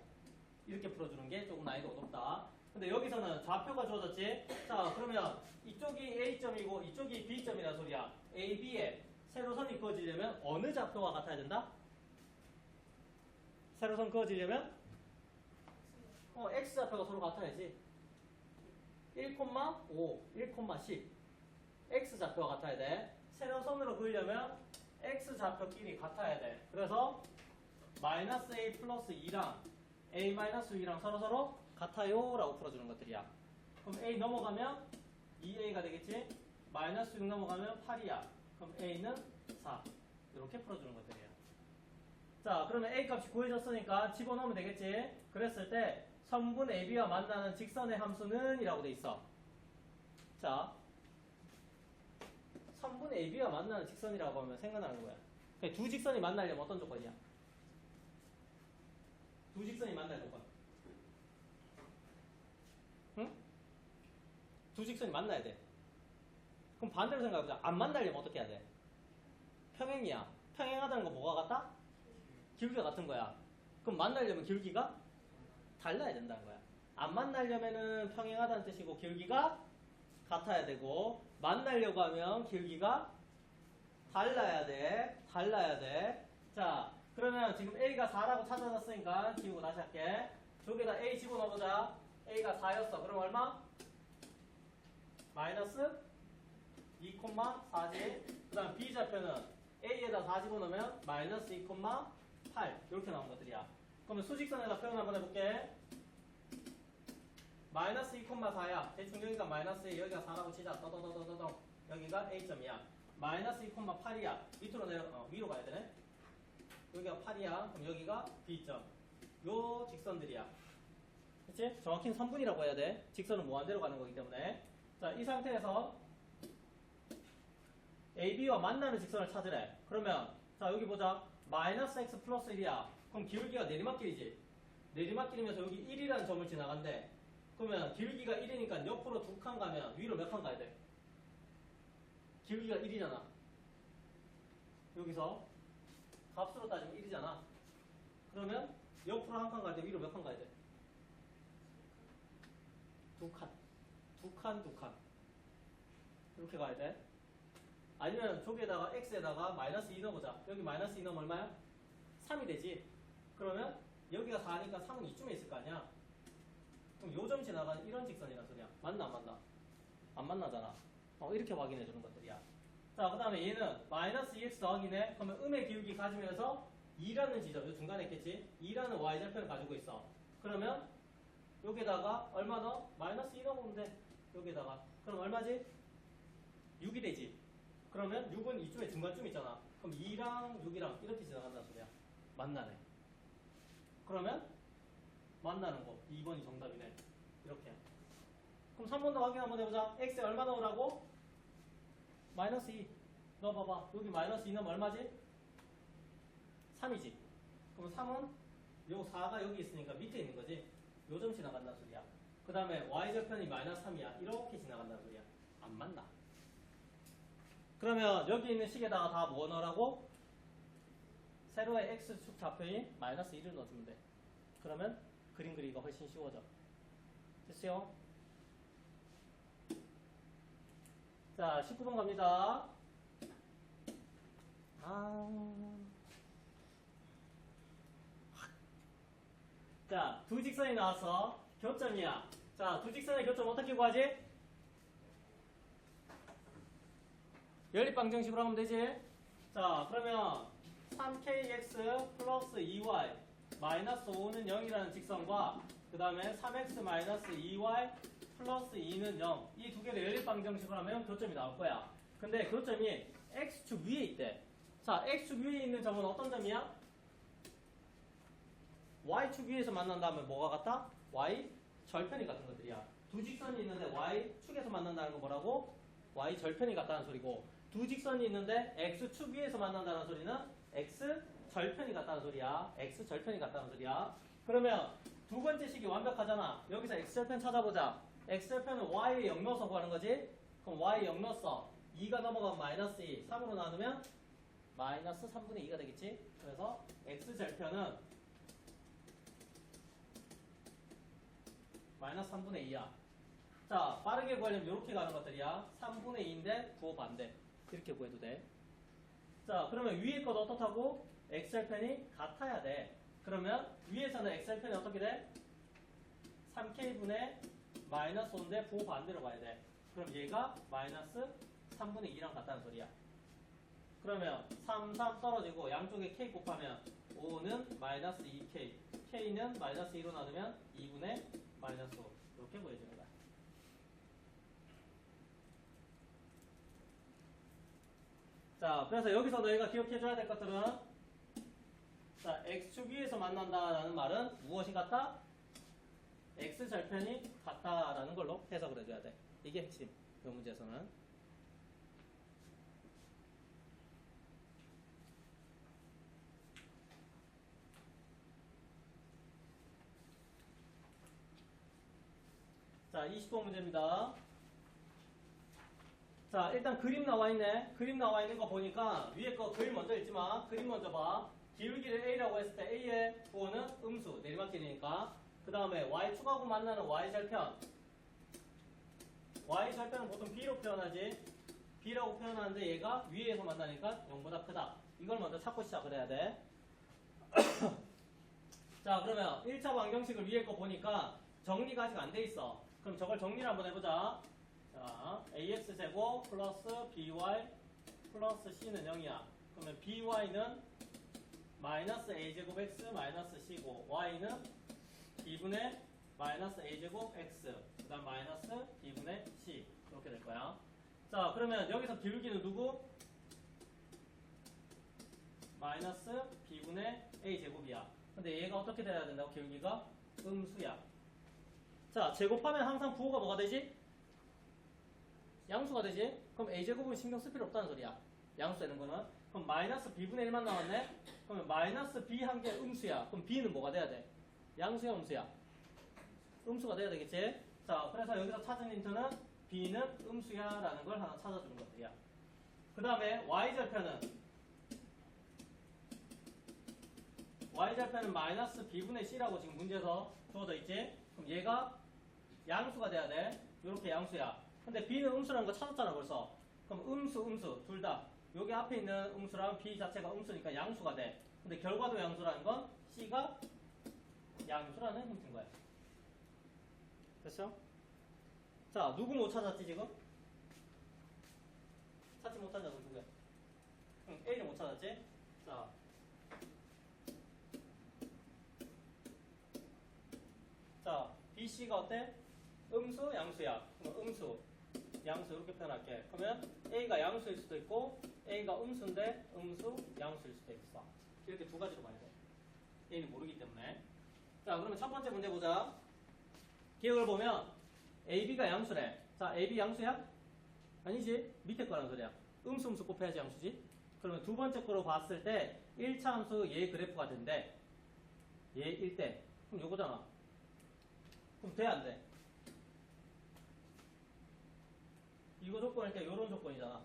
이렇게 풀어주는 게 조금 난이도가 높다. 근데 여기서는 좌표가 주어졌지? 자, 그러면 이쪽이 A점이고 이쪽이 B점이라는 소리야. A, B에 세로선이 그어지려면 어느 좌표가 같아야 된다? 세로선 그어지려면 X좌표가 서로 같아야지. 1,5, 1,10 X좌표가 같아야 돼. 세로선으로 그으려면 X좌표끼리 같아야 돼. 그래서 마이너스 A 플러스 2랑 A 마이너스 2랑 서로 같아요 라고 풀어주는 것들이야. 그럼 A 넘어가면 2A가 되겠지? 마이너스 6 넘어가면 8이야. 그럼 A는 4. 이렇게 풀어주는 것들이야. 자, 그러면 A 값이 구해졌으니까 집어넣으면 되겠지? 그랬을 때 선분 AB와 만나는 직선의 함수는 이라고 돼 있어. 자, 선분 AB와 만나는 직선이라고 하면 생각나는 거야. 두 직선이 만나려면 어떤 조건이야? 두 직선이 만날 조건. 응? 두 직선이 만나야 돼. 그럼 반대로 생각해보자. 안 만나려면 어떻게 해야 돼? 평행이야. 평행하다는 거 뭐가 같다? 길이가 같은 거야. 그럼 만나려면 길이가 달라야 된다는 거야. 안 만나려면은 평행하다는 뜻이고 길이가 같아야 되고 만나려고 하면 길이가 달라야 돼. 달라야 돼. 자, 그러면 지금 A가 4라고 찾아놨으니까 지우고 다시 할게. 저기다 A 집어넣어보자. A가 4였어. 그럼 얼마? 마이너스 2,4지. 그 다음 B좌표는 A에다 4 집어넣으면 마이너스 2,8 이렇게 나온 것들이야. 그러면 수직선에다 표현 한번 해볼게. 마이너스 2,4야. 대충 여기가 마이너스 2, 여기가 4라고 치자. 떠떠떠떠떠. 여기가 A점이야. 마이너스 2,8이야. 밑으로 위로 가야 되네. 여기가 8이야. 그럼 여기가 B점. 요 직선들이야. 그치? 정확히는 선분이라고 해야 돼. 직선은 무한대로 가는 거기 때문에. 자, 이 상태에서 AB와 만나는 직선을 찾으래. 그러면 자, 여기 보자. 마이너스 X 플러스 1이야. 그럼 기울기가 내리막길이지. 내리막길이면서 여기 1이라는 점을 지나간대. 그러면 기울기가 1이니까 옆으로 2칸 가면 위로 몇 칸 가야 돼? 기울기가 1이잖아. 여기서 값으로 따지면 1이잖아. 그러면 옆으로 한 칸 갈 때 위로 몇 칸 가야 돼? 2칸. 2칸. 이렇게 가야 돼. 아니면 저기에다가 x에다가 마이너스 2 넣어보자. 여기 마이너스 2 넣으면 얼마야? 3이 되지. 그러면 여기가 4니까 3은 이쯤에 있을 거 아니야. 그럼 요점 지나가는 이런 직선이란 소리야. 맞나 안 맞나? 안 만나잖아. 이렇게 확인해 주는 것들이야. 자, 그 다음에 얘는 마이너스 2x 더하기네. 그러면 음의 기울기 가지면서 2라는 지점, 요 중간에 있겠지? 2라는 y절편을 가지고 있어. 그러면 여기다가 얼마 넣어? 마이너스 2 넣으면 돼. 여기다가. 그럼 얼마지? 6이 되지. 그러면 6은 이쪽에 중간쯤 있잖아. 그럼 2랑 6이랑 이렇게 지나간다는 소리야. 만나네. 그러면 만나는 거 2번이 정답이네. 이렇게. 그럼 3번 더 확인 한번 해보자. x에 얼마 넣으라고? 마이너스 2 넣어봐봐. 여기 마이너스 2 넣으면 얼마지? 3이지. 그럼 3은 요 4가 여기 있으니까 밑에 있는 거지. 요점 지나간다는 소리야. 그 다음에 y절편이 마이너스 3이야. 이렇게 지나간다는 소리야. 안 맞나? 그러면 여기 있는 식에다가 다 뭐 넣으라고? 세로의 x축 좌표인 마이너스 1을 넣어주면 돼. 그러면 그림 그리기가 훨씬 쉬워져. 됐어요? 자, 19번 갑니다. 자, 두 직선이 나왔어. 교점이야. 자, 두 직선의 교점 어떻게 구하지? 연립방정식으로 하면 되지. 자, 그러면 3kx 플러스 2y 마이너스 5는 0이라는 직선과 그 다음에 3x 마이너스 2y 플러스 2는 0 이 두 개를 연립방정식으로 하면 교점이 나올 거야. 근데 교점이 x축 위에 있대. 자, x축 위에 있는 점은 어떤 점이야? y축 위에서 만난다면 뭐가 같다? y 절편이 같은 것들이야. 두 직선이 있는데 y축에서 만난다는 건 뭐라고? y 절편이 같다는 소리고, 두 직선이 있는데 x축 위에서 만난다는 소리는 x 절편이 같다는 소리야. x 절편이 같다는 소리야. 그러면 두 번째 식이 완벽하잖아. 여기서 x 절편 찾아보자. x 절편은 y에 0 넣어서 구하는 거지. 그럼 y에 0 넣었어. 2가 넘어가면 마이너스 2. 3으로 나누면 마이너스 3분의 2가 되겠지. 그래서 x 절편은 마이너스 3분의 2야. 자, 빠르게 구하려면 이렇게 가는 것들이야. 3분의 2인데 부호 반대. 이렇게 구해도 돼. 자, 그러면 위에 것 어떻다고? x절편이 같아야 돼. 그러면 위에서는 x절편이 어떻게 돼? 3k분의 마이너스 5인데 부호 반대로 가야 돼. 그럼 얘가 마이너스 3분의 2랑 같다는 소리야. 그러면 3, 3 떨어지고 양쪽에 k 곱하면 5는 마이너스 2k, k는 마이너스 2로 나누면 2분의 마이너스 5. 이렇게 보여주는 거야. 자, 그래서 여기서 너희가 기억해줘야 될 것들은, 자, x축 위에서 만난다라는 말은 무엇이 같다? x절편이 같다라는 걸로 해석을 해줘야 돼. 이게 핵심, 이 문제에서는. 자, 20번 문제입니다. 자, 일단 그림 나와 있네. 그림 나와 있는 거 보니까 위에 거 그림 먼저 읽지 마. 그림 먼저 봐. 기울기를 a라고 했을 때 a의 부호는 음수, 내리막길이니까. 그 다음에 y축하고 만나는 y절편. y절편은 보통 b로 표현하지. b라고 표현하는데 얘가 위에서 만나니까 0보다 크다. 이걸 먼저 찾고 시작을 해야 돼. 자, 그러면 1차 방정식을 위에 거 보니까 정리가 아직 안 돼 있어. 그럼 저걸 정리를 한번 해보자. 자, ax제곱 플러스 by 플러스 c는 0이야. 그러면 by는 마이너스 a제곱 x 마이너스 c고 y는 b분의 마이너스 a제곱 x 그 다음 마이너스 b분의 c 이렇게 될 거야. 자, 그러면 여기서 기울기는 누구? 마이너스 b분의 a제곱이야. 근데 얘가 어떻게 돼야 된다고? 기울기가 음수야. 자, 제곱하면 항상 부호가 뭐가 되지? 양수가 되지? 그럼 a제곱은 신경 쓸 필요 없다는 소리야. 양수 되는 거는. 그럼 마이너스 b분의 1만 나왔네? 그러면 마이너스 b 한 개 음수야. 그럼 b는 뭐가 돼야 돼? 양수야, 음수야? 음수가 돼야 되겠지? 자, 그래서 여기서 찾은 힌트는 b는 음수야 라는 걸 하나 찾아주는 것들이야. 그 다음에 y절편은 마이너스 b분의 c라고 지금 문제에서 주어져 있지? 그럼 얘가 양수가 돼야 돼. 이렇게 양수야. 근데 b는 음수라는 거 찾았잖아 벌써. 그럼 음수 둘 다 여기 앞에 있는 음수랑 b 자체가 음수니까 양수가 돼. 근데 결과도 양수라는 건 c가 양수라는 힌트인 거야. 됐죠? 자, 누구 못 찾았지 지금? 찾지 못한 자는 누구야? 응, a를 못 찾았지? 자, bc가 어때? 음수, 양수야. 그럼 음수, 양수 이렇게 표현할게. 그러면 a가 양수일 수도 있고 a가 음수인데 음수, 양수일 수도 있어. 이렇게 두 가지로 봐야 돼. a는 모르기 때문에. 자, 그러면 첫 번째 문제 보자. 기억을 보면 ab가 양수래. 자, ab 양수야? 아니지. 밑에 거란 소리야. 음수 곱해야지 양수지. 그러면 두 번째 거로 봤을 때 1차 함수 얘 그래프가 된대. 얘 1대. 그럼 요거잖아. 그럼 돼, 안 돼? 이거 조건일 때 요런 조건이잖아.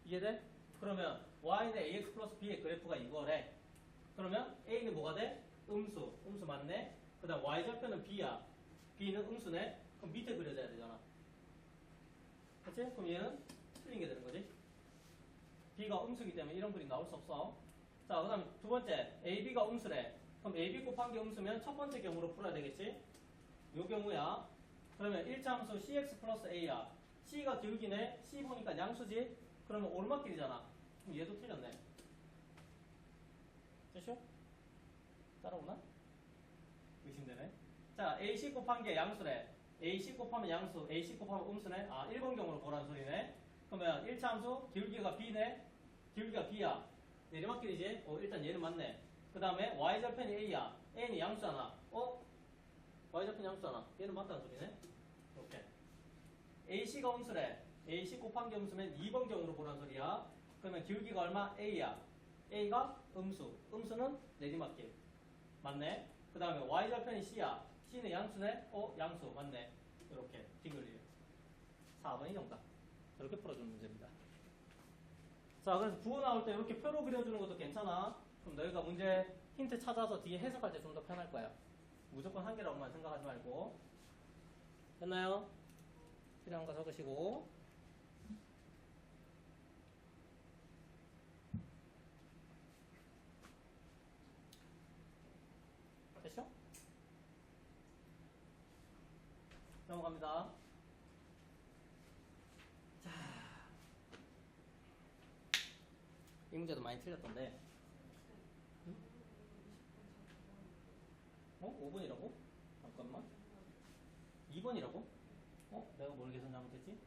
이해돼? 그러면 y는 ax 플러스 b의 그래프가 이거래. 그러면 a는 뭐가 돼? 음수 맞네? 그 다음 y절편은 b야. b는 음수네? 그럼 밑에 그려져야 되잖아. 그치? 그럼 얘는 틀린 게 되는 거지. b가 음수이기 때문에 이런 그림 나올 수 없어. 자, 그 다음 두 번째 ab가 음수래. 그럼 ab 곱한 게 음수면 첫 번째 경우로 풀어야 되겠지? 요 경우야. 그러면 1차 함수 cx 플러스 a야. c가 기울기네. c 보니까 양수지? 그러면 오르막길이잖아. 그럼 얘도 틀렸네. 됐죠? 따라오나? 의심되네. 자, ac 곱한 게 양수래. ac 곱하면 양수, ac 곱하면 음수네. 아, 1번 경우로 보라는 소리네. 그러면 1차 함수 기울기가 b네. 기울기가 b야. 내리막길이지? 일단 얘는 맞네. 그 다음에 y절편이 a야. a는 양수잖아. y절편 양수잖아. 얘는 맞다는 소리네. 이렇게. ac가 음수래. ac 곱한 게 음수면 2번 경우로 보라는 소리야. 그러면 기울기가 얼마? a야. A가 음수, 음수는 내리막길. 맞네. 그 다음에 y절편이 C야. C는 양수네. 양수. 맞네. 이렇게 빙글리를. 4번이 정답. 이렇게 풀어주는 문제입니다. 자, 그래서 부호 나올 때 이렇게 표로 그려주는 것도 괜찮아. 그럼 너희가 문제 힌트 찾아서 뒤에 해석할 때 좀 더 편할 거야. 무조건 한 개라고만 생각하지 말고. 됐나요? 필요한 거 적으시고. 됐죠? 넘어갑니다. 자, 이 문제도 많이 틀렸던데. 응? 5번이라고? 잠깐만. 2번이라고? 내가 뭘 계산 잘못했지?